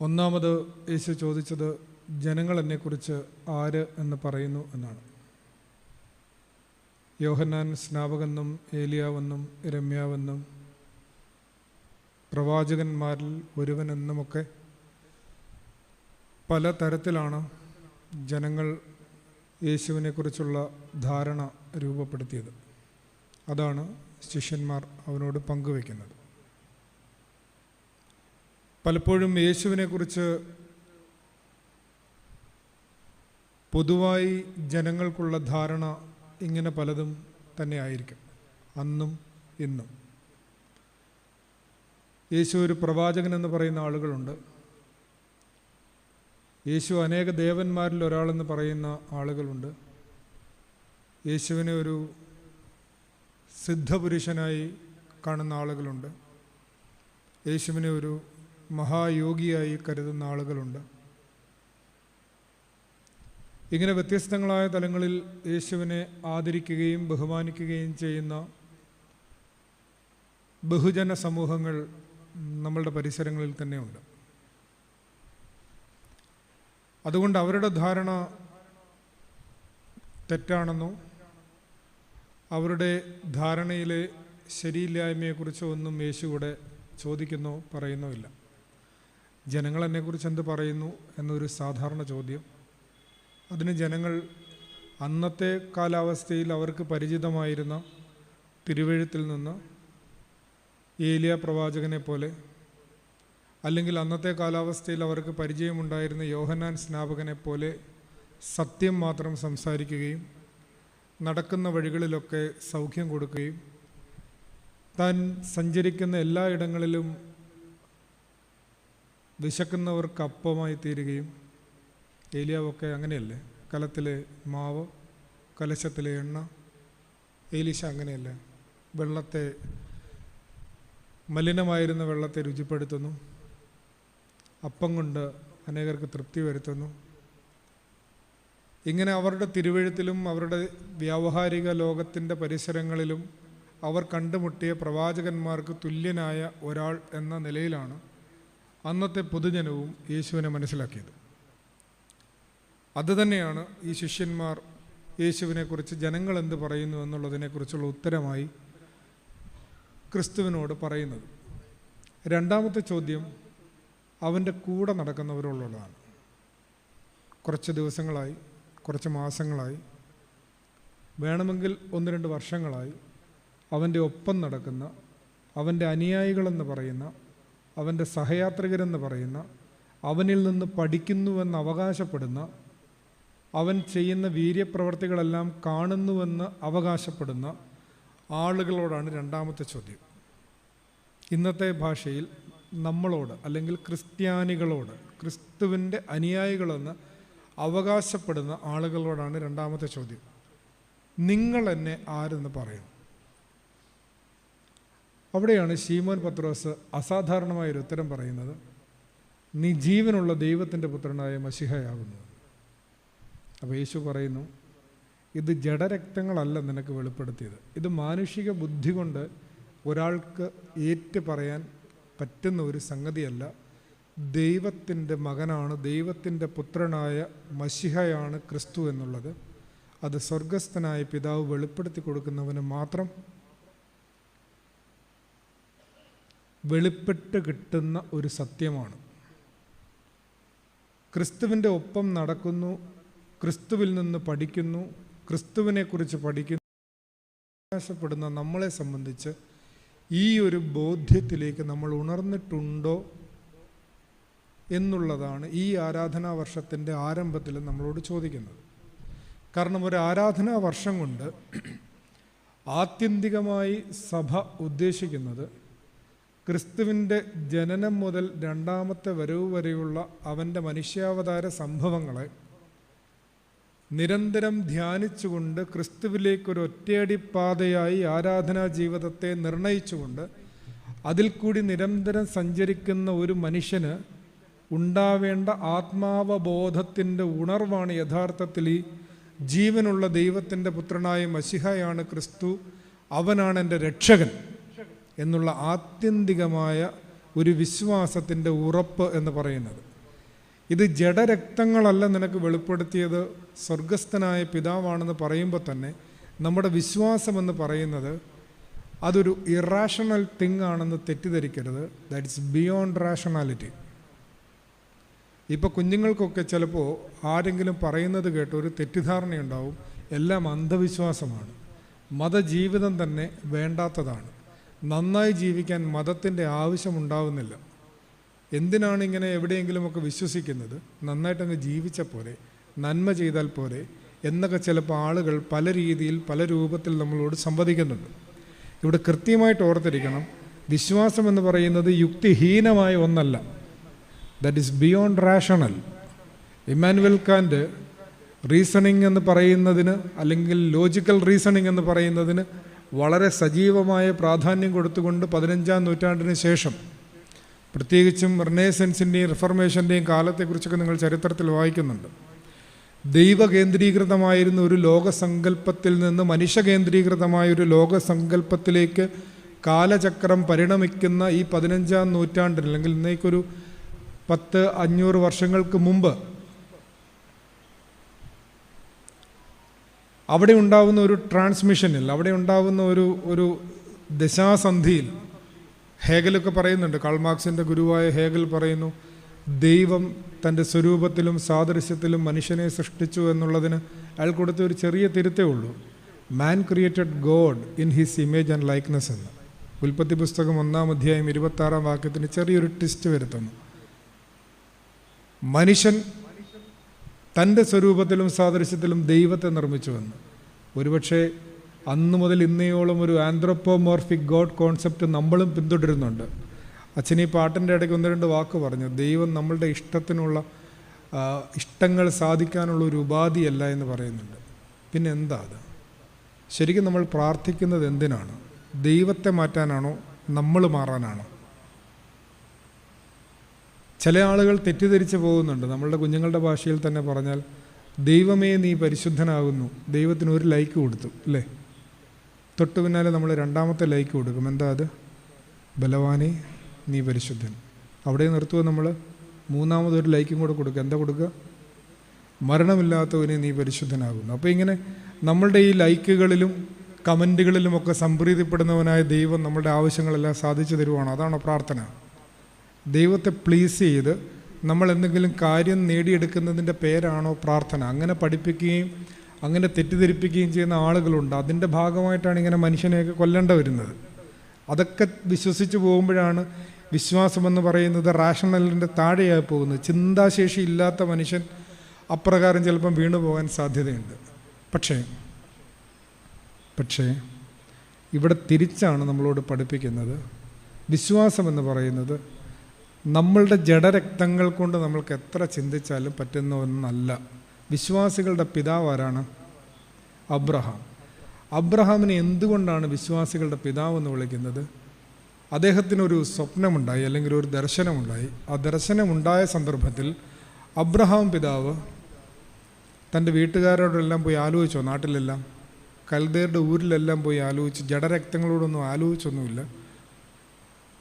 ഒന്നാമത് യേശു ചോദിച്ചത് ജനങ്ങൾ എന്നെക്കുറിച്ച് ആര് എന്ന് പറയുന്നു എന്നാണ്. യോഹന്നാൻ സ്നാപകനെന്നും ഏലിയാവെന്നും യിരെമ്യാവെന്നും പ്രവാചകന്മാരിൽ ഒരുവനെന്നുമൊക്കെ പല തരത്തിലാണ് ജനങ്ങൾ യേശുവിനെക്കുറിച്ചുള്ള ധാരണ രൂപപ്പെടുത്തിയത്. അതാണ് ശിഷ്യന്മാർ അവനോട് പങ്കുവയ്ക്കുന്നത്. പലപ്പോഴും യേശുവിനെക്കുറിച്ച് പൊതുവായി ജനങ്ങൾക്കുള്ള ധാരണ ഇങ്ങനെ പലതും തന്നെ ആയിരിക്കും, അന്നും ഇന്നും. യേശു ഒരു പ്രവാചകൻ എന്ന് പറയുന്ന ആളുകളുണ്ട്. യേശു അനേക ദേവന്മാരിൽ ഒരാളെന്ന് പറയുന്ന ആളുകളുണ്ട്. യേശുവിനെ ഒരു സിദ്ധപുരുഷനായി കാണുന്ന ആളുകളുണ്ട്. യേശുവിനെ ഒരു മഹായോഗിയായി കരുതുന്ന ആളുകളുണ്ട്. ഇങ്ങനെ വ്യത്യസ്തങ്ങളായ തലങ്ങളിൽ യേശുവിനെ ആദരിക്കുകയും ബഹുമാനിക്കുകയും ചെയ്യുന്ന ബഹുജന സമൂഹങ്ങൾ നമ്മളുടെ പരിസരങ്ങളിൽ തന്നെയുണ്ട്. അതുകൊണ്ട് അവരുടെ ധാരണ തെറ്റാണെന്നോ അവരുടെ ധാരണയിലെ ശരിയില്ലായ്മയെക്കുറിച്ചോ ഒന്നും യേശു ഇവിടെ ചോദിക്കുന്നോ പറയുന്നോ ഇല്ല. ജനങ്ങൾ എന്നെക്കുറിച്ച് എന്ത് പറയുന്നു എന്നൊരു സാധാരണ ചോദ്യം, അതിന് ജനങ്ങൾ അന്നത്തെ കാലാവസ്ഥയിൽ അവർക്ക് പരിചിതമായിരുന്ന തിരുവെഴുത്തിൽ നിന്ന് ഏലിയ പ്രവാചകനെ പോലെ, അല്ലെങ്കിൽ അന്നത്തെ കാലാവസ്ഥയിൽ അവർക്ക് പരിചയമുണ്ടായിരുന്ന യോഹന്നാൻ സ്നാപകനെ പോലെ സത്യം മാത്രം സംസാരിക്കുകയും നടക്കുന്ന വഴികളിലൊക്കെ സൗഖ്യം കൊടുക്കുകയും താൻ സഞ്ചരിക്കുന്ന എല്ലായിടങ്ങളിലും വിശക്കുന്നവർക്ക് അപ്പമായി തീരുകയും, ഏലിയാവൊക്കെ അങ്ങനെയല്ലേ, കലത്തിലെ മാവ് കലശത്തിലെ എണ്ണ. ഏലീശ അങ്ങനെയല്ലേ, വെള്ളത്തെ മലിനമായിരുന്ന വെള്ളത്തെ രുചിപ്പെടുത്തുന്നു, അപ്പം കൊണ്ട് അനേകർക്ക് തൃപ്തി വരുത്തുന്നു. ഇങ്ങനെ അവരുടെ തിരുവെഴുത്തിലും അവരുടെ വ്യാവഹാരിക ലോകത്തിൻ്റെ പരിസരങ്ങളിലും അവർ കണ്ടുമുട്ടിയ പ്രവാചകന്മാർക്ക് തുല്യനായ ഒരാൾ എന്ന നിലയിലാണ് അന്നത്തെ പൊതുജനവും യേശുവിനെ മനസ്സിലാക്കിയത്. അതുതന്നെയാണ് ഈ ശിഷ്യന്മാർ യേശുവിനെക്കുറിച്ച് ജനങ്ങൾ എന്ത് പറയുന്നു എന്നുള്ളതിനെക്കുറിച്ചുള്ള ഉത്തരമായി ക്രിസ്തുവിനോട് പറയുന്നത്. രണ്ടാമത്തെ ചോദ്യം അവൻ്റെ കൂടെ നടക്കുന്നവരോടുള്ളതാണ്. കുറച്ച് ദിവസങ്ങളായി, കുറച്ച് മാസങ്ങളായി, വേണമെങ്കിൽ 1-2 വർഷങ്ങളായി അവൻ്റെ ഒപ്പം നടക്കുന്ന, അവൻ്റെ അനുയായികളെന്ന് പറയുന്ന, അവൻ്റെ സഹയാത്രികരെന്ന് പറയുന്ന, അവനിൽ നിന്ന് പഠിക്കുന്നുവെന്ന് അവകാശപ്പെടുന്ന, അവൻ ചെയ്യുന്ന വീര്യപ്രവർത്തികളെല്ലാം കാണുന്നുവെന്ന് അവകാശപ്പെടുന്ന ആളുകളോടാണ് രണ്ടാമത്തെ ചോദ്യം. ഇന്നത്തെ ഭാഷയിൽ നമ്മളോട്, അല്ലെങ്കിൽ ക്രിസ്ത്യാനികളോട്, ക്രിസ്തുവിൻ്റെ അനുയായികളെന്ന് അവകാശപ്പെടുന്ന ആളുകളോടാണ് രണ്ടാമത്തെ ചോദ്യം. നിങ്ങൾ എന്നെ ആരെന്ന് പറയുന്നു? അവിടെയാണ് ശീമോൻ പത്രോസ് അസാധാരണമായൊരു ഉത്തരം പറയുന്നത്, നീ ജീവനുള്ള ദൈവത്തിൻ്റെ പുത്രനായ മശിഹയാകുന്നു. അപ്പോൾ യേശു പറയുന്നു, ഇത് ജഡരക്തങ്ങളല്ല നിനക്ക് വെളിപ്പെടുത്തിയത്, ഇത് മാനുഷിക ബുദ്ധി കൊണ്ട് ഒരാൾക്ക് ഏറ്റു പറയാൻ പറ്റുന്ന ഒരു സംഗതിയല്ല. ദൈവത്തിൻ്റെ മകനാണ്, ദൈവത്തിൻ്റെ പുത്രനായ മശിഹയാണ് ക്രിസ്തു എന്നുള്ളത്. അത് സ്വർഗസ്ഥനായ പിതാവ് വെളിപ്പെടുത്തി കൊടുക്കുന്നവന് മാത്രം വെളിപ്പെട്ട് കിട്ടുന്ന ഒരു സത്യമാണ്. ക്രിസ്തുവിൻ്റെ ഒപ്പം നടക്കുന്നു, ക്രിസ്തുവിൽ നിന്ന് പഠിക്കുന്നു, ക്രിസ്തുവിനെക്കുറിച്ച് പഠിക്കുന്നു അവകാശപ്പെടുന്ന നമ്മളെ സംബന്ധിച്ച് ഈ ഒരു ബോധ്യത്തിലേക്ക് നമ്മൾ ഉണർന്നിട്ടുണ്ടോ എന്നുള്ളതാണ് ഈ ആരാധനാ വർഷത്തിൻ്റെ ആരംഭത്തിൽ നമ്മളോട് ചോദിക്കുന്നത്. കാരണം ഒരു ആരാധനാ വർഷം കൊണ്ട് ആത്യന്തികമായി സഭ ഉദ്ദേശിക്കുന്നത് ക്രിസ്തുവിൻ്റെ ജനനം മുതൽ രണ്ടാമത്തെ വരവ് വരെയുള്ള അവൻ്റെ മനുഷ്യാവതാര സംഭവങ്ങളെ നിരന്തരം ധ്യാനിച്ചുകൊണ്ട് ക്രിസ്തുവിലേക്കൊരു ഒറ്റയടിപ്പാതയായി ആരാധനാ ജീവിതത്തെ നിർണയിച്ചുകൊണ്ട് അതിൽ കൂടി നിരന്തരം സഞ്ചരിക്കുന്ന ഒരു മനുഷ്യന് ഉണ്ടാവേണ്ട ആത്മാവബോധത്തിൻ്റെ ഉണർവാണ് യഥാർത്ഥത്തിൽ ഈ ജീവനുള്ള ദൈവത്തിൻ്റെ പുത്രനായ മശിഹയാണ് ക്രിസ്തു, അവനാണ് എൻ്റെ രക്ഷകൻ എന്നുള്ള ആത്യന്തികമായ ഒരു വിശ്വാസത്തിൻ്റെ ഉറപ്പ് എന്ന് പറയുന്നത്. ഇത് ജഡരക്തങ്ങളല്ല നിനക്ക് വെളിപ്പെടുത്തിയത്, സ്വർഗസ്ഥനായ പിതാവാണെന്ന് പറയുമ്പോൾ തന്നെ നമ്മുടെ വിശ്വാസമെന്ന് പറയുന്നത് അതൊരു ഇറാഷണൽ തിങ് ആണെന്ന് തെറ്റിദ്ധരിക്കരുത്. That's beyond rationality. ഇപ്പോൾ കുഞ്ഞുങ്ങൾക്കൊക്കെ ചിലപ്പോൾ ആരെങ്കിലും പറയുന്നത് കേട്ട് ഒരു തെറ്റിദ്ധാരണയുണ്ടാവും, എല്ലാം അന്ധവിശ്വാസമാണ്, മതജീവിതം തന്നെ വേണ്ടാത്തതാണ്, നന്നായി ജീവിക്കാൻ മതത്തിൻ്റെ ആവശ്യമുണ്ടാവുന്നില്ല, എന്തിനാണ് ഇങ്ങനെ എവിടെയെങ്കിലുമൊക്കെ വിശ്വസിക്കുന്നത്, നന്നായിട്ടങ്ങ് ജീവിച്ച പോരെ, നന്മ ചെയ്താൽ പോരെ എന്നൊക്കെ ചിലപ്പോൾ ആളുകൾ പല രീതിയിൽ പല രൂപത്തിൽ നമ്മളോട് സംവദിക്കുന്നുണ്ട്. ഇവിടെ കൃത്യമായിട്ട് ഓർത്തിരിക്കണം, വിശ്വാസം എന്ന് പറയുന്നത് യുക്തിഹീനമായ ഒന്നല്ല. That is beyond rational. Emmanuel Kant reasoning എന്ന് പറയുന്നതിന്, അല്ലെങ്കിൽ ലോജിക്കൽ റീസണിങ് എന്ന് പറയുന്നതിന് വളരെ സജീവമായ പ്രാധാന്യം കൊടുത്തുകൊണ്ട് 15-ാം നൂറ്റാണ്ടിന് ശേഷം, പ്രത്യേകിച്ചും റിനേസൻസിൻ്റെയും റിഫർമേഷൻ്റെയും കാലത്തെക്കുറിച്ചൊക്കെ നിങ്ങൾ ചരിത്രത്തിൽ വായിക്കുന്നുണ്ട്, ദൈവകേന്ദ്രീകൃതമായിരുന്ന ഒരു ലോകസങ്കല്പത്തിൽ നിന്ന് മനുഷ്യകേന്ദ്രീകൃതമായൊരു ലോകസങ്കല്പത്തിലേക്ക് കാലചക്രം പരിണമിക്കുന്ന ഈ 15-ാം നൂറ്റാണ്ടിൽ, അല്ലെങ്കിൽ ഇന്നേക്കൊരു 500 വർഷങ്ങൾക്ക് മുമ്പ് അവിടെ ഉണ്ടാവുന്ന ഒരു ട്രാൻസ്മിഷനിൽ, അവിടെ ഉണ്ടാവുന്ന ഒരു ദശാസന്ധിയിൽ ഹേഗലൊക്കെ പറയുന്നുണ്ട്, കാൾ മാർക്സിൻ്റെ ഗുരുവായ ഹേഗൽ പറയുന്നു, ദൈവം തൻ്റെ സ്വരൂപത്തിലും സാദൃശ്യത്തിലും മനുഷ്യനെ സൃഷ്ടിച്ചു എന്നുള്ളതിന് അയാൾ കൊടുത്ത ഒരു ചെറിയ തിരുത്തേ ഉള്ളൂ. Man created God in his image and likeness എന്ന്. ഉൽപ്പത്തി പുസ്തകം 1-ാം അധ്യായം 26-ാം വാക്യത്തിന് ചെറിയൊരു ട്വിസ്റ്റ് വരുത്തുന്നു. മനുഷ്യൻ തൻ്റെ സ്വരൂപത്തിലും സാദൃശ്യത്തിലും ദൈവത്തെ നിർമ്മിച്ചുവെന്ന്. ഒരുപക്ഷെ അന്ന് മുതൽ ഇന്നയോളം ഒരു ആന്ത്രോപ്പോമോർഫിക് ഗോഡ് കോൺസെപ്റ്റ് നമ്മളും പിന്തുടരുന്നുണ്ട്. അച്ഛൻ ഈ പാട്ടിൻ്റെ ഇടയ്ക്ക് 1-2 വാക്ക് പറഞ്ഞു, ദൈവം നമ്മളുടെ ഇഷ്ടത്തിനുള്ള ഇഷ്ടങ്ങൾ സാധിക്കാനുള്ള ഒരു ഉപാധിയല്ല എന്ന് പറയുന്നുണ്ട്. പിന്നെ എന്താ അത്? ശരിക്കും നമ്മൾ പ്രാർത്ഥിക്കുന്നത് എന്തിനാണ്? ദൈവത്തെ മാറ്റാനാണോ നമ്മൾ മാറാനാണോ? ചില ആളുകൾ തെറ്റിദ്ധരിച്ച് പോകുന്നുണ്ട്. നമ്മളുടെ കുഞ്ഞുങ്ങളുടെ ഭാഷയിൽ തന്നെ പറഞ്ഞാൽ, ദൈവമേ നീ പരിശുദ്ധനാകുന്നു, ദൈവത്തിന് ഒരു ലൈക്ക് കൊടുത്തു അല്ലേ, തൊട്ട് പിന്നാലെ നമ്മൾ 2ാമത്തെ ലൈക്ക് കൊടുക്കും. എന്താ അത്? ബലവാനെ നീ പരിശുദ്ധൻ. അവിടെ നിർത്തുക. നമ്മൾ 3ാമതൊരു ലൈക്കും കൂടെ കൊടുക്കുക. എന്താ കൊടുക്കുക? മരണമില്ലാത്തവനെ നീ പരിശുദ്ധനാകുന്നു. അപ്പോൾ ഇങ്ങനെ നമ്മളുടെ ഈ ലൈക്കുകളിലും കമൻറ്റുകളിലുമൊക്കെ സംപ്രീതിപ്പെടുന്നവനായ ദൈവം നമ്മളുടെ ആവശ്യങ്ങളെല്ലാം സാധിച്ചു തരുവാണ്. അതാണോ പ്രാർത്ഥന? ദൈവത്തെ പ്ലീസ് ചെയ്ത് നമ്മൾ എന്തെങ്കിലും കാര്യം നേടിയെടുക്കുന്നതിൻ്റെ പേരാണോ പ്രാർത്ഥന? അങ്ങനെ പഠിപ്പിക്കുകയും അങ്ങനെ തെറ്റിദ്ധരിപ്പിക്കുകയും ചെയ്യുന്ന ആളുകളുണ്ട്. അതിൻ്റെ ഭാഗമായിട്ടാണ് ഇങ്ങനെ മനുഷ്യനെയൊക്കെ കൊല്ലേണ്ട വരുന്നത്. അതൊക്കെ വിശ്വസിച്ച് പോകുമ്പോഴാണ് വിശ്വാസമെന്ന് പറയുന്നത് റാഷണലിൻ്റെ താഴെയായി പോകുന്നത്. ചിന്താശേഷി ഇല്ലാത്ത മനുഷ്യൻ അപ്രകാരം ചിലപ്പം വീണു പോകാൻ സാധ്യതയുണ്ട്. പക്ഷേ ഇവിടെ തിരിച്ചാണ് നമ്മളോട് പഠിപ്പിക്കുന്നത്. വിശ്വാസമെന്ന് പറയുന്നത് നമ്മളുടെ ജഡരക്തങ്ങൾ കൊണ്ട് നമ്മൾക്ക് എത്ര ചിന്തിച്ചാലും പറ്റുന്ന ഒന്നല്ല. വിശ്വാസികളുടെ പിതാവ് ആരാണ്? അബ്രഹാം. അബ്രഹാമിനെ എന്തുകൊണ്ടാണ് വിശ്വാസികളുടെ പിതാവെന്ന് വിളിക്കുന്നത്? അദ്ദേഹത്തിനൊരു സ്വപ്നമുണ്ടായി, അല്ലെങ്കിൽ ഒരു ദർശനമുണ്ടായി. ആ ദർശനമുണ്ടായ സന്ദർഭത്തിൽ അബ്രഹാം പിതാവ് തൻ്റെ വീട്ടുകാരോടെല്ലാം പോയി ആലോചിച്ചോ? നാട്ടിലെല്ലാം കൽദേരുടെ ഊരിലെല്ലാം പോയി ആലോചിച്ച്, ജഡരക്തങ്ങളോടൊന്നും ആലോചിച്ചൊന്നുമില്ല,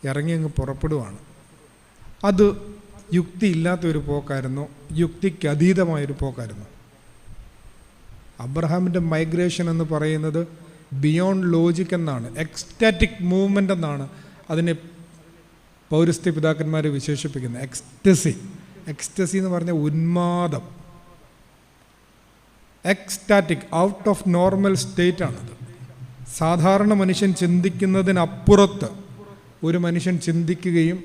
ഇറങ്ങി അങ്ങ് പുറപ്പെടുവാണ്. അത് യുക്തി ഇല്ലാത്തൊരു പോക്കായിരുന്നു, യുക്തിക്ക് അതീതമായൊരു പോക്കായിരുന്നു. അബ്രഹാമിൻ്റെ മൈഗ്രേഷൻ എന്ന് പറയുന്നത് ബിയോണ്ട് ലോജിക് എന്നാണ്, എക്സ്റ്റാറ്റിക് മൂവ്മെൻ്റ് എന്നാണ് അതിനെ പൗരസ്ത്യ പിതാക്കന്മാർ വിശേഷിപ്പിക്കുന്നത്. എക്സ്റ്റസി എന്ന് പറഞ്ഞാൽ ഉന്മാദം. Ecstatic, out of normal state ആണത്. സാധാരണ മനുഷ്യൻ ചിന്തിക്കുന്നതിനപ്പുറത്ത് ഒരു മനുഷ്യൻ ചിന്തിക്കുകയും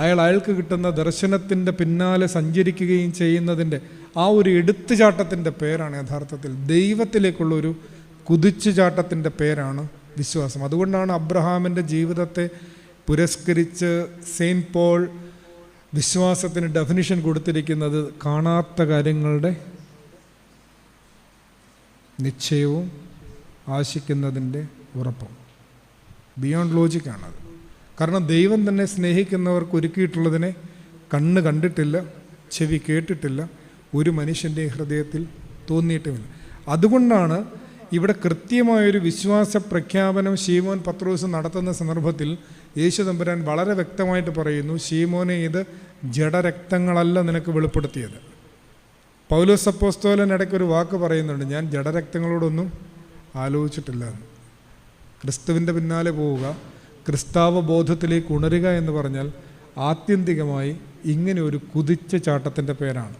അയാൾക്ക് കിട്ടുന്ന ദർശനത്തിൻ്റെ പിന്നാലെ സഞ്ചരിക്കുകയും ചെയ്യുന്നതിൻ്റെ ആ ഒരു എടുത്തുചാട്ടത്തിൻ്റെ പേരാണ് യഥാർത്ഥത്തിൽ ദൈവത്തിലേക്കുള്ളൊരു കുതിച്ചുചാട്ടത്തിൻ്റെ പേരാണ് വിശ്വാസം. അതുകൊണ്ടാണ് അബ്രഹാമിൻ്റെ ജീവിതത്തെ പുരസ്കരിച്ച് സെയിൻറ്റ് പോൾ വിശ്വാസത്തിന് ഡെഫിനിഷൻ കൊടുത്തിരിക്കുന്നത് കാണാത്ത കാര്യങ്ങളുടെ നിശ്ചയവും ആശിക്കുന്നതിൻ്റെ ഉറപ്പും. ബിയോണ്ട് ലോജിക്കാണത്. കാരണം ദൈവം തന്നെ സ്നേഹിക്കുന്നവർക്ക് ഒരുക്കിയിട്ടുള്ളതിനെ കണ്ണ് കണ്ടിട്ടില്ല, ചെവി കേട്ടിട്ടില്ല, ഒരു മനുഷ്യൻ്റെ ഹൃദയത്തിൽ തോന്നിയിട്ടുമില്ല. അതുകൊണ്ടാണ് ഇവിടെ കൃത്യമായൊരു വിശ്വാസ പ്രഖ്യാപനം ശീമോൻ പത്രോസ് നടത്തുന്ന സന്ദർഭത്തിൽ യേശു തമ്പുരാൻ വളരെ വ്യക്തമായിട്ട് പറയുന്നു, ശീമോനെ, ഇത് ജഡരക്തങ്ങളല്ല നിനക്ക് വെളിപ്പെടുത്തിയത്. പൗലോസ് അപ്പോസ്തലൻ ഇടയ്ക്കൊരു വാക്ക് പറയുന്നുണ്ട്, ഞാൻ ജഡരക്തങ്ങളോടൊന്നും ആലോചിച്ചിട്ടില്ല എന്ന്. ക്രിസ്തുവിൻ്റെ പിന്നാലെ പോവുക, ക്രിസ്താവബോധത്തിലേക്ക് ഉണരുക എന്ന് പറഞ്ഞാൽ ആത്യന്തികമായി ഇങ്ങനെ ഒരു കുതിച്ച ചാട്ടത്തിൻ്റെ പേരാണ്.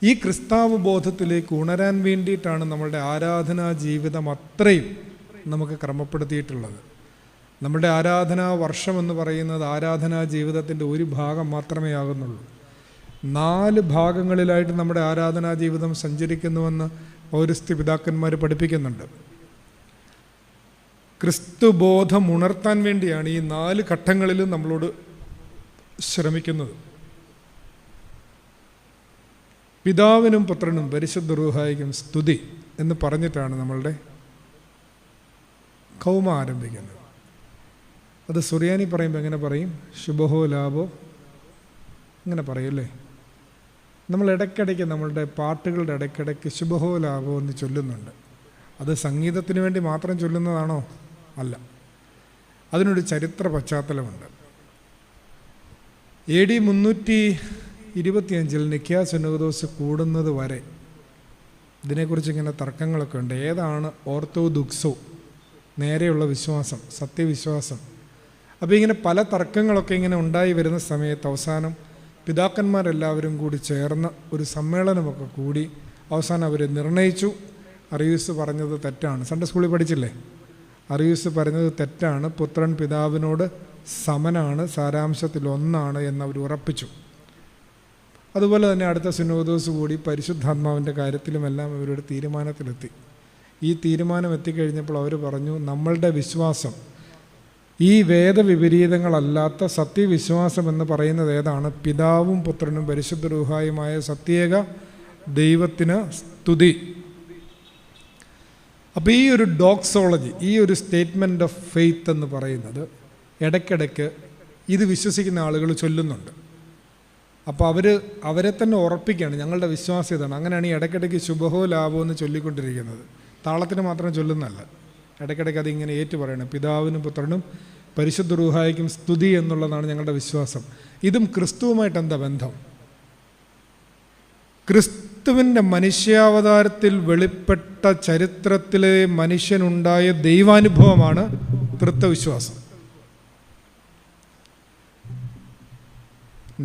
ഈ ക്രിസ്താവബോധത്തിലേക്ക് ഉണരാൻ വേണ്ടിയിട്ടാണ് നമ്മളുടെ ആരാധനാ ജീവിതം അത്രയും നമുക്ക് ക്രമപ്പെടുത്തിയിട്ടുള്ളത്. നമ്മുടെ ആരാധനാ വർഷം എന്ന് പറയുന്നത് ആരാധനാ ജീവിതത്തിൻ്റെ ഒരു ഭാഗം മാത്രമേ ആകുന്നുള്ളൂ. 4 ഭാഗങ്ങളിലായിട്ട് നമ്മുടെ ആരാധനാ ജീവിതം സഞ്ചരിക്കുന്നുവെന്ന് പൗരസ്ത്യ പിതാക്കന്മാർ പഠിപ്പിക്കുന്നുണ്ട്. ക്രിസ്തുബോധം ഉണർത്താൻ വേണ്ടിയാണ് ഈ 4 ഘട്ടങ്ങളിലും നമ്മളോട് ശ്രമിക്കുന്നത്. പിതാവിനും പുത്രനും പരിശുദ്ധ റൂഹായിക്കും സ്തുതി എന്ന് പറഞ്ഞിട്ടാണ് നമ്മളുടെ കൗമ ആരംഭിക്കുന്നത്. അത് സുറിയാനി പറയുമ്പോൾ എങ്ങനെ പറയും? ശുഭഹോ ലാഭോ അങ്ങനെ പറയൂല്ലേ. നമ്മൾ ഇടയ്ക്കിടയ്ക്ക് നമ്മളുടെ പാട്ടുകളുടെ ഇടയ്ക്കിടയ്ക്ക് ശുഭഹോ ലാഭോ എന്ന് ചൊല്ലുന്നുണ്ട്. അത് സംഗീതത്തിന് വേണ്ടി മാത്രം ചൊല്ലുന്നതാണോ? അല്ല, അതിനൊരു ചരിത്ര പശ്ചാത്തലമുണ്ട്. AD 325 നിക്യാ സുന്നഹദോസ് കൂടുന്നത് വരെ ഇതിനെക്കുറിച്ച് ഇങ്ങനെ തർക്കങ്ങളൊക്കെ ഉണ്ട്. ഏതാണ് ഓർത്തോദോക്സോ, നേരെയുള്ള വിശ്വാസം, സത്യവിശ്വാസം? അപ്പോൾ ഇങ്ങനെ പല തർക്കങ്ങളൊക്കെ ഇങ്ങനെ ഉണ്ടായി വരുന്ന സമയത്ത് അവസാനം പിതാക്കന്മാരെല്ലാവരും കൂടി ചേർന്ന് ഒരു സമ്മേളനമൊക്കെ കൂടി അവസാനം അവർ നിർണയിച്ചു, അറിയൂസ് പറഞ്ഞത് തെറ്റാണ്. സൺഡേ സ്കൂളിൽ പഠിച്ചില്ലേ? അറിയൂസ് പറഞ്ഞത് തെറ്റാണ്, പുത്രൻ പിതാവിനോട് സമനാണ്, സാരാംശത്തിൽ ഒന്നാണ് എന്നവർ ഉറപ്പിച്ചു. അതുപോലെ തന്നെ അടുത്ത സിനോദോസ് കൂടി പരിശുദ്ധാത്മാവിൻ്റെ കാര്യത്തിലുമെല്ലാം ഇവരുടെ തീരുമാനത്തിലെത്തി. ഈ തീരുമാനം എത്തിക്കഴിഞ്ഞപ്പോൾ അവർ പറഞ്ഞു, നമ്മളുടെ വിശ്വാസം ഈ വേദവിപരീതങ്ങളല്ലാത്ത സത്യവിശ്വാസം എന്ന് പറയുന്നത് ഏതാണ്? പിതാവും പുത്രനും പരിശുദ്ധ റൂഹായുമായ സത്യേക ദൈവത്തിന് സ്തുതി. അപ്പോൾ ഈ ഒരു ഡോക്സോളജി, ഈ ഒരു സ്റ്റേറ്റ്മെൻറ്റ് ഓഫ് ഫെയ്ത്ത് എന്ന് പറയുന്നത് ഇടയ്ക്കിടയ്ക്ക് ഇത് വിശ്വസിക്കുന്ന ആളുകൾ ചൊല്ലുന്നുണ്ട്. അപ്പോൾ അവരെ തന്നെ ഉറപ്പിക്കുകയാണ് ഞങ്ങളുടെ വിശ്വാസം ഇതാണ്. അങ്ങനെയാണ് ഈ ഇടയ്ക്കിടയ്ക്ക് ശുഭഹോ ലാഭോ എന്ന് ചൊല്ലിക്കൊണ്ടിരിക്കുന്നത്. താളത്തിന് മാത്രം ചൊല്ലുന്നതല്ല, ഇടയ്ക്കിടയ്ക്ക് അതിങ്ങനെ ഏറ്റു പറയണം, പിതാവിനും പുത്രനും പരിശുദ്ധ റൂഹായിക്കും സ്തുതി എന്നുള്ളതാണ് ഞങ്ങളുടെ വിശ്വാസം. ഇതും ക്രിസ്തുവുമായിട്ട് എന്താ ബന്ധം? ക്രിസ്തുവിൻ്റെ മനുഷ്യാവതാരത്തിൽ വെളിപ്പെട്ട ചരിത്രത്തിലെ മനുഷ്യനുണ്ടായ ദൈവാനുഭവമാണ് തൃത്വവിശ്വാസം.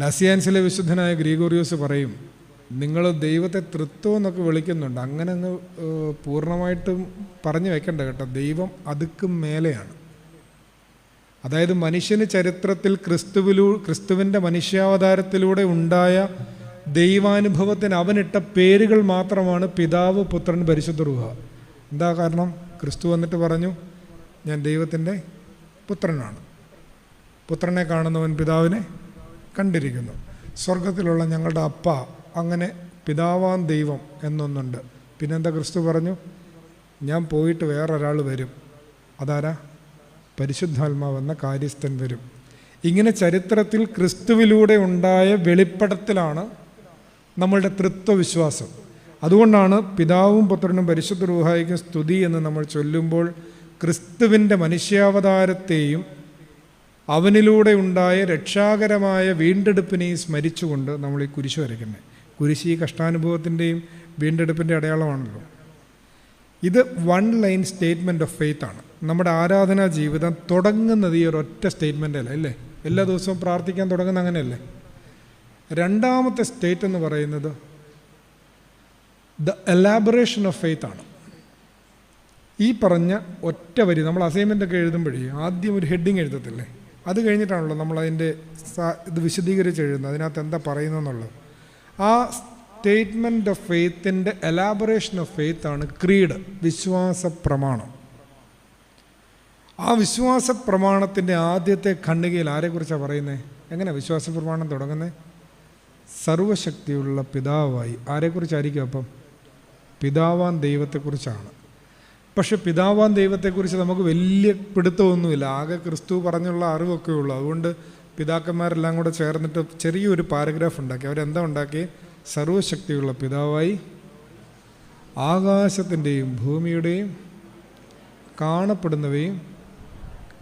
നസിയാൻസിലെ വിശുദ്ധനായ ഗ്രിഗോറിയോസ് പറയും, നിങ്ങൾ ദൈവത്തെ തൃത്വം എന്നൊക്കെ വിളിക്കുന്നുണ്ട്, അങ്ങനെ അങ്ങ് പൂർണ്ണമായിട്ടും പറഞ്ഞു വെക്കണ്ട കേട്ടോ. ദൈവം അതുക്കും മേലെയാണ്. അതായത് മനുഷ്യന് ചരിത്രത്തിൽ ക്രിസ്തുവിൻ്റെ മനുഷ്യാവതാരത്തിലൂടെ ഉണ്ടായ ദൈവാനുഭവത്തിന് അവനിട്ട പേരുകൾ മാത്രമാണ് പിതാവ്, പുത്രൻ, പരിശുദ്ധ റൂഹ. എന്താ കാരണം? ക്രിസ്തു വന്നിട്ട് പറഞ്ഞു, ഞാൻ ദൈവത്തിൻ്റെ പുത്രനാണ്, പുത്രനെ കാണുന്നവൻ പിതാവിനെ കണ്ടിരിക്കുന്നു, സ്വർഗത്തിലുള്ള ഞങ്ങളുടെ അപ്പ, അങ്ങനെ പിതാവാൻ ദൈവം എന്നൊന്നുണ്ട്. പിന്നെന്താ ക്രിസ്തു പറഞ്ഞു? ഞാൻ പോയിട്ട് വേറൊരാൾ വരും, അതാരാ? പരിശുദ്ധാത്മാവെന്ന കാര്യസ്ഥൻ വരും. ഇങ്ങനെ ചരിത്രത്തിൽ ക്രിസ്തുവിലൂടെ ഉണ്ടായ വെളിപ്പെടുത്തലാണ് നമ്മളുടെ തൃത്വവിശ്വാസം. അതുകൊണ്ടാണ് പിതാവും പുത്രനും പരിശുദ്ധ റൂഹായിക്കും സ്തുതി എന്ന് നമ്മൾ ചൊല്ലുമ്പോൾ ക്രിസ്തുവിൻ്റെ മനുഷ്യാവതാരത്തെയും അവനിലൂടെ ഉണ്ടായ രക്ഷാകരമായ വീണ്ടെടുപ്പിനെയും സ്മരിച്ചുകൊണ്ട് നമ്മൾ ഈ കുരിശ് വരയ്ക്കുന്നത്. കുരിശ് ഈ കഷ്ടാനുഭവത്തിൻ്റെയും വീണ്ടെടുപ്പിൻ്റെ അടയാളമാണല്ലോ. ഇത് 1 ലൈൻ സ്റ്റേറ്റ്മെൻറ്റ് ഓഫ് ഫെയ്ത്ത് ആണ്. നമ്മുടെ ആരാധനാ ജീവിതം തുടങ്ങുന്നത് ഈ ഒരൊറ്റ സ്റ്റേറ്റ്മെൻ്റ് അല്ലേ? എല്ലാ ദിവസവും പ്രാർത്ഥിക്കാൻ തുടങ്ങുന്ന അങ്ങനെയല്ലേ? രണ്ടാമത്തെ സ്റ്റേറ്റ് എന്ന് പറയുന്നത് ദ എലാബറേഷൻ ഓഫ് ഫെയ്ത്ത് ആണ്. ഈ പറഞ്ഞ ഒറ്റ വരി നമ്മൾ അസൈൻമെൻ്റൊക്കെ എഴുതുമ്പോഴേ ആദ്യം ഒരു ഹെഡിങ് എഴുതത്തില്ലേ? അത് കഴിഞ്ഞിട്ടാണല്ലോ നമ്മളതിൻ്റെ ഇത് വിശദീകരിച്ച് എഴുതുന്നത്, അതിനകത്ത് എന്താ പറയുന്നതെന്നുള്ളത്. ആ statement of ഫെയ്ത്തിൻ്റെ elaboration of faith ആണ് ക്രീഡ്, വിശ്വാസ പ്രമാണം. ആ വിശ്വാസ പ്രമാണത്തിൻ്റെ ആദ്യത്തെ ഖണ്ഡികയിൽ ആരെക്കുറിച്ചാണ് പറയുന്നത്? എങ്ങനെ വിശ്വാസ പ്രമാണം തുടങ്ങുന്നത്? സർവശക്തിയുള്ള പിതാവായി. ആരെക്കുറിച്ചായിരിക്കും അപ്പം? പിതാവാൻ ദൈവത്തെക്കുറിച്ചാണ്. പക്ഷെ പിതാവാൻ ദൈവത്തെക്കുറിച്ച് നമുക്ക് വലിയ പിടുത്തമൊന്നുമില്ല, ആകെ ക്രിസ്തു പറഞ്ഞുള്ള അറിവൊക്കെ ഉള്ളൂ. അതുകൊണ്ട് പിതാക്കന്മാരെല്ലാം കൂടെ ചേർന്നിട്ട് ചെറിയൊരു പാരഗ്രാഫ് ഉണ്ടാക്കി. അവരെന്താ ഉണ്ടാക്കി? സർവശക്തിയുള്ള പിതാവായി ആകാശത്തിൻ്റെയും ഭൂമിയുടെയും കാണപ്പെടുന്നവയും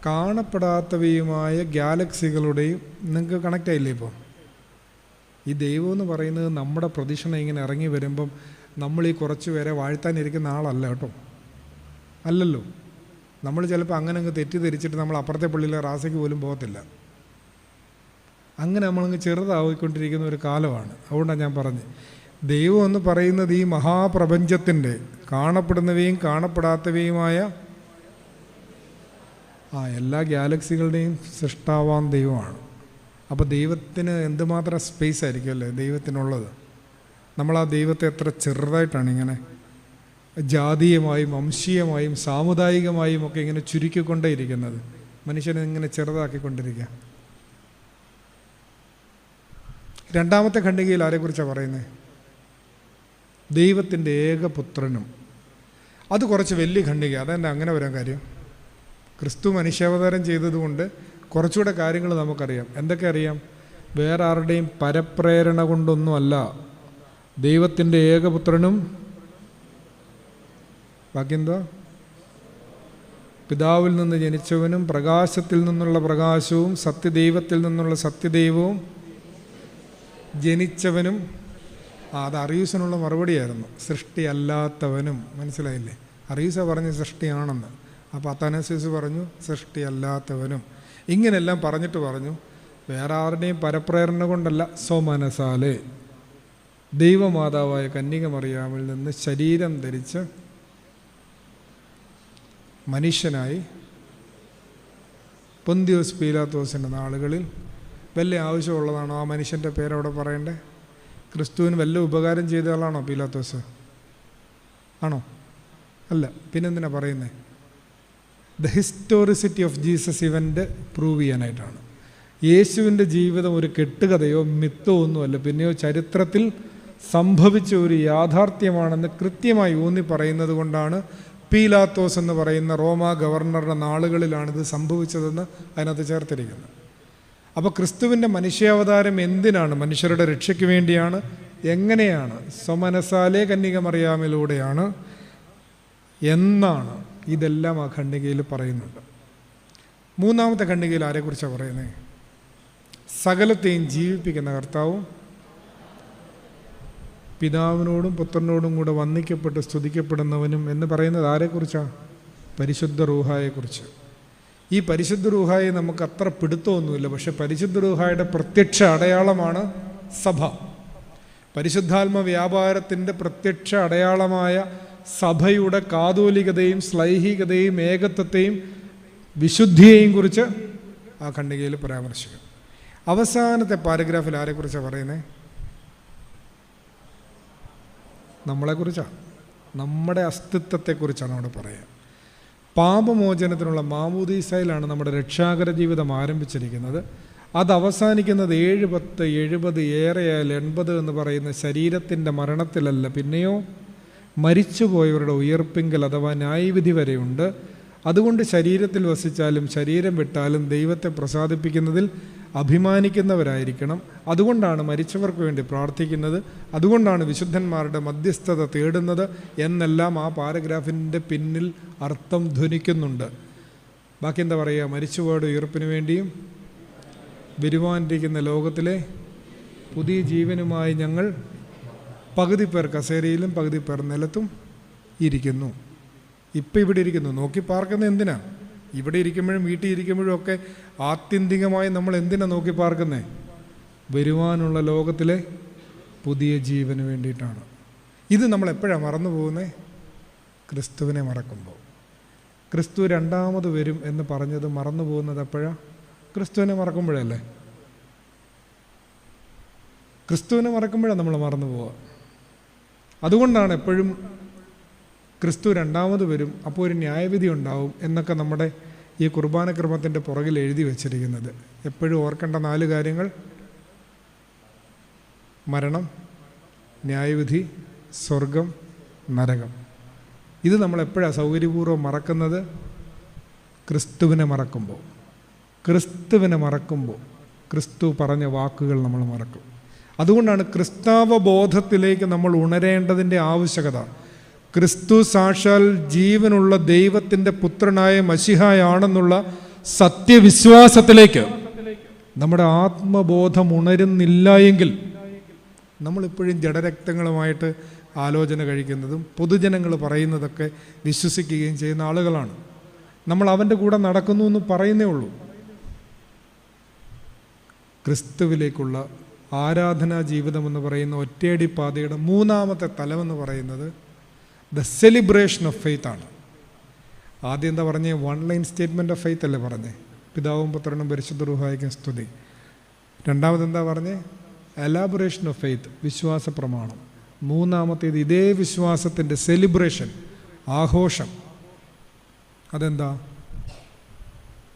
കാണപ്പെടാത്തവയുമായ ഗാലക്സികളുടെയും, നിങ്ങൾക്ക് കണക്റ്റ് ആയില്ലേ ഇപ്പോൾ? ഈ ദൈവം എന്ന് പറയുന്നത് നമ്മുടെ പ്രദക്ഷിണം ഇങ്ങനെ ഇറങ്ങി വരുമ്പം നമ്മൾ ഈ കുറച്ച് പേരെ വാഴ്ത്താനിരിക്കുന്ന ആളല്ല കേട്ടോ, അല്ലല്ലോ. നമ്മൾ ചിലപ്പോൾ അങ്ങനെ അങ്ങ് തെറ്റിദ്ധരിച്ചിട്ട് നമ്മൾ അപ്പുറത്തെ പള്ളിയിലെ റാസയ്ക്ക് പോലും പോകത്തില്ല. അങ്ങനെ നമ്മളങ്ങ് ചെറുതായിക്കൊണ്ടിരിക്കുന്ന ഒരു കാലമാണ്. അതുകൊണ്ടാണ് ഞാൻ പറഞ്ഞത്, ദൈവം എന്ന് പറയുന്നത് ഈ മഹാപ്രപഞ്ചത്തിൻ്റെ കാണപ്പെടുന്നവയും കാണപ്പെടാത്തവയുമായ എല്ലാ ഗാലക്സികളുടെയും സൃഷ്ടാവാൻ ദൈവമാണ്. അപ്പോൾ ദൈവത്തിന് എന്തുമാത്രം സ്പേസ് ആയിരിക്കും അല്ലേ ദൈവത്തിനുള്ളത്. നമ്മൾ ആ ദൈവത്തെ എത്ര ചെറുതായിട്ടാണ് ഇങ്ങനെ ജാതീയമായും വംശീയമായും സാമുദായികമായും ഒക്കെ ഇങ്ങനെ ചുരുക്കിക്കൊണ്ടേയിരിക്കുന്നത്. മനുഷ്യനെ ഇങ്ങനെ ചെറുതാക്കിക്കൊണ്ടിരിക്കുക. രണ്ടാമത്തെ ഖണ്ഡികയിൽ ആരെക്കുറിച്ചാണ് പറയുന്നത്? ദൈവത്തിൻ്റെ ഏകപുത്രനും. അത് കുറച്ച് വലിയ ഖണ്ഡിക. അതെന്നെ അങ്ങനെ വരാൻ കാര്യം, ക്രിസ്തു മനുഷ്യാവതാരം ചെയ്തതുകൊണ്ട് കുറച്ചുകൂടെ കാര്യങ്ങൾ നമുക്കറിയാം. എന്തൊക്കെ അറിയാം? വേറെ ആരുടെയും പരപ്രേരണ കൊണ്ടൊന്നുമല്ല, ദൈവത്തിൻ്റെ ഏകപുത്രനും, ബാക്കി എന്താ, പിതാവിൽ നിന്ന് ജനിച്ചവനും പ്രകാശത്തിൽ നിന്നുള്ള പ്രകാശവും സത്യദൈവത്തിൽ നിന്നുള്ള സത്യദൈവവും ജനിച്ചവനും. അത് അറിയൂസിനുള്ള മറുപടിയായിരുന്നു, സൃഷ്ടിയല്ലാത്തവനും. മനസ്സിലായില്ലേ? അറിയൂസ പറഞ്ഞ് സൃഷ്ടിയാണെന്ന്, അപ്പോൾ അത്താനസ്യൂസ് പറഞ്ഞു സൃഷ്ടിയല്ലാത്തവനും. ഇങ്ങനെല്ലാം പറഞ്ഞിട്ട് പറഞ്ഞു വേറെ ആരുടെയും പരപ്രേരണ കൊണ്ടല്ല, സ്വമനസാലെ ദൈവമാതാവായ കന്യക മറിയാമിൽ നിന്ന് ശരീരം ധരിച്ച് മനുഷ്യനായി പൊന്തിയോസ് പീലാത്തോസിൻ്റെ നാളുകളിൽ വല്ല ആവശ്യമുള്ളതാണോ ആ മനുഷ്യൻ്റെ പേരവിടെ പറയണ്ടേ? ക്രിസ്തുവിന് വല്ല ഉപകാരം ചെയ്ത ആളാണോ പീലാത്തോസ്? ആണോ? അല്ല. പിന്നെന്തിനാ പറയുന്നത്? The historicity of Jesus event prove ചെയ്യാനായിട്ടാണ്. യേശുവിൻ്റെ ജീവിതം ഒരു കെട്ടുകഥയോ മിത്തോ ഒന്നുമല്ല, പിന്നെയോ ചരിത്രത്തിൽ സംഭവിച്ച ഒരു യാഥാർത്ഥ്യമാണെന്ന് കൃത്യമായി ഊന്നി പറയുന്നത് കൊണ്ടാണ് പീലാത്തോസ് എന്ന് പറയുന്ന റോമാ ഗവർണറുടെ നാളുകളിലാണിത് സംഭവിച്ചതെന്ന് അതിനകത്ത് ചേർത്തിരിക്കുന്നത്. അപ്പോൾ ക്രിസ്തുവിൻ്റെ മനുഷ്യാവതാരം എന്തിനാണ്? മനുഷ്യരുടെ രക്ഷയ്ക്ക് വേണ്ടിയാണ്. എങ്ങനെയാണ്? സ്വമനസാലെ കന്യക മറിയാമിലൂടെയാണ് എന്നാണ്. ഇതെല്ലാം ആ ഖണ്ഡികയിൽ പറയുന്നുണ്ട്. മൂന്നാമത്തെ ഖണ്ഡികയിൽ ആരെക്കുറിച്ചാണ് പറയുന്നത്? സകലത്തെയും ജീവിപ്പിക്കുന്ന കർത്താവും പിതാവിനോടും പുത്രനോടും കൂടെ വന്ദിക്കപ്പെട്ട് സ്തുതിക്കപ്പെടുന്നവനും എന്ന് പറയുന്നത് ആരെക്കുറിച്ചാണ്? പരിശുദ്ധ റൂഹായെക്കുറിച്ച്. ഈ പരിശുദ്ധ റൂഹായെ നമുക്ക് അത്ര പിടുത്തമൊന്നുമില്ല, പക്ഷെ പരിശുദ്ധ റൂഹായുടെ പ്രത്യക്ഷ അടയാളമാണ് സഭ. പരിശുദ്ധാത്മ വ്യാപാരത്തിൻ്റെ പ്രത്യക്ഷ അടയാളമായ സഭയുടെ കാതോലികതയും ശ്ലൈഹികതയും ഏകത്വത്തെയും വിശുദ്ധിയെയും കുറിച്ച് ആ ഖണ്ഡികയിൽ പരാമർശിക്കും. അവസാനത്തെ പാരഗ്രാഫിൽ ആരെക്കുറിച്ചാണ് പറയുന്നത്? നമ്മളെക്കുറിച്ചാണ്, നമ്മുടെ അസ്തിത്വത്തെക്കുറിച്ചാണ് അവിടെ പറയുക. പാപമോചനത്തിനുള്ള മാമോദീസയിലാണ് നമ്മുടെ രക്ഷാകര ജീവിതം ആരംഭിച്ചിരിക്കുന്നത്. അത് അവസാനിക്കുന്നത് 7, 10, 70 ഏറെയായാൽ 80 എന്ന് പറയുന്ന ശരീരത്തിൻ്റെ മരണത്തിലല്ല, പിന്നെയോ മരിച്ചുപോയവരുടെ ഉയർപ്പിങ്കൽ അഥവാ ന്യായവിധി വരെയുണ്ട്. അതുകൊണ്ട് ശരീരത്തിൽ വസിച്ചാലും ശരീരം വിട്ടാലും ദൈവത്തെ പ്രസാദിപ്പിക്കുന്നതിൽ അഭിമാനിക്കുന്നവരായിരിക്കണം. അതുകൊണ്ടാണ് മരിച്ചവർക്ക് വേണ്ടി പ്രാർത്ഥിക്കുന്നത്, അതുകൊണ്ടാണ് വിശുദ്ധന്മാരുടെ മധ്യസ്ഥത തേടുന്നത് എന്നെല്ലാം ആ പാരഗ്രാഫിൻ്റെ പിന്നിൽ അർത്ഥം ധ്വനിക്കുന്നുണ്ട്. ബാക്കി എന്താ പറയുക? മരിച്ചുപോയുടെ ഉയർപ്പിന് വേണ്ടിയും വരുവാനിരിക്കുന്ന ലോകത്തിലെ പുതിയ ജീവനുമായി ഞങ്ങൾ പകുതി പേർ കസേരയിലും പകുതി പേർ നിലത്തും ഇരിക്കുന്നു. ഇപ്പം ഇവിടെ ഇരിക്കുന്നു. നോക്കി പാർക്കുന്നത് എന്തിനാ? ഇവിടെ ഇരിക്കുമ്പോഴും വീട്ടിൽ ഇരിക്കുമ്പോഴും ഒക്കെ ആത്യന്തികമായി നമ്മൾ എന്തിനാ നോക്കി പാർക്കുന്നത്? വരുവാനുള്ള ലോകത്തിലെ പുതിയ ജീവന് വേണ്ടിയിട്ടാണ്. ഇത് നമ്മൾ എപ്പോഴാണ് മറന്നു പോകുന്നത്? ക്രിസ്തുവിനെ മറക്കുമ്പോൾ. ക്രിസ്തു രണ്ടാമത് വരും എന്ന് പറഞ്ഞത് മറന്നു പോകുന്നത് എപ്പോഴാണ്? ക്രിസ്തുവിനെ മറക്കുമ്പോഴല്ലേ. ക്രിസ്തുവിനെ മറക്കുമ്പോഴാണ് നമ്മൾ മറന്നു പോവുക. അതുകൊണ്ടാണ് എപ്പോഴും ക്രിസ്തു രണ്ടാമത് വരും, അപ്പോൾ ഒരു ന്യായവിധി ഉണ്ടാവും എന്നൊക്കെ നമ്മുടെ ഈ കുർബാന ക്രമത്തിൻ്റെ പുറകിൽ എഴുതി വച്ചിരിക്കുന്നത്. എപ്പോഴും ഓർക്കേണ്ട 4 കാര്യങ്ങൾ: മരണം, ന്യായവിധി, സ്വർഗം, നരകം. ഇത് നമ്മളെപ്പോഴാണ് സൗകര്യപൂർവ്വം മറക്കുന്നത്? ക്രിസ്തുവിനെ മറക്കുമ്പോൾ. ക്രിസ്തുവിനെ മറക്കുമ്പോൾ ക്രിസ്തു പറഞ്ഞ വാക്കുകൾ നമ്മൾ മറക്കും. അതുകൊണ്ടാണ് ക്രിസ്താവബോധത്തിലേക്ക് നമ്മൾ ഉണരേണ്ടതിൻ്റെ ആവശ്യകത. ക്രിസ്തു സാക്ഷാൽ ജീവനുള്ള ദൈവത്തിൻ്റെ പുത്രനായ മശിഹായാണെന്നുള്ള സത്യവിശ്വാസത്തിലേക്ക് നമ്മുടെ ആത്മബോധം ഉണരുന്നില്ല എങ്കിൽ നമ്മളിപ്പോഴും ജഡരക്തങ്ങളുമായിട്ട് ആലോചന കഴിക്കുന്നതും പൊതുജനങ്ങൾ പറയുന്നതൊക്കെ വിശ്വസിക്കുകയും ചെയ്യുന്ന ആളുകളാണ്. നമ്മൾ അവൻ്റെ കൂടെ നടക്കുന്നു എന്ന് പറയുന്നേ ഉള്ളൂ. ക്രിസ്തുവിലേക്കുള്ള ആരാധനാ ജീവിതമെന്ന് പറയുന്ന ഒറ്റയടി പാതയുടെ മൂന്നാമത്തെ തലമെന്ന് പറയുന്നത് ദ സെലിബ്രേഷൻ ഓഫ് ഫെയ്ത്ത് ആണ്. ആദ്യം എന്താ പറഞ്ഞേ? One line statement of faith അല്ലേ പറഞ്ഞേ? പിതാവും പുത്രനും പരിശുദ്ധ റൂഹായിക്കും സ്തുതി. രണ്ടാമതെന്താ പറഞ്ഞേ? എലാബറേഷൻ ഓഫ് ഫെയ്ത്ത്, വിശ്വാസ പ്രമാണം. മൂന്നാമത്തേത് ഇതേ വിശ്വാസത്തിൻ്റെ സെലിബ്രേഷൻ, ആഘോഷം. അതെന്താ?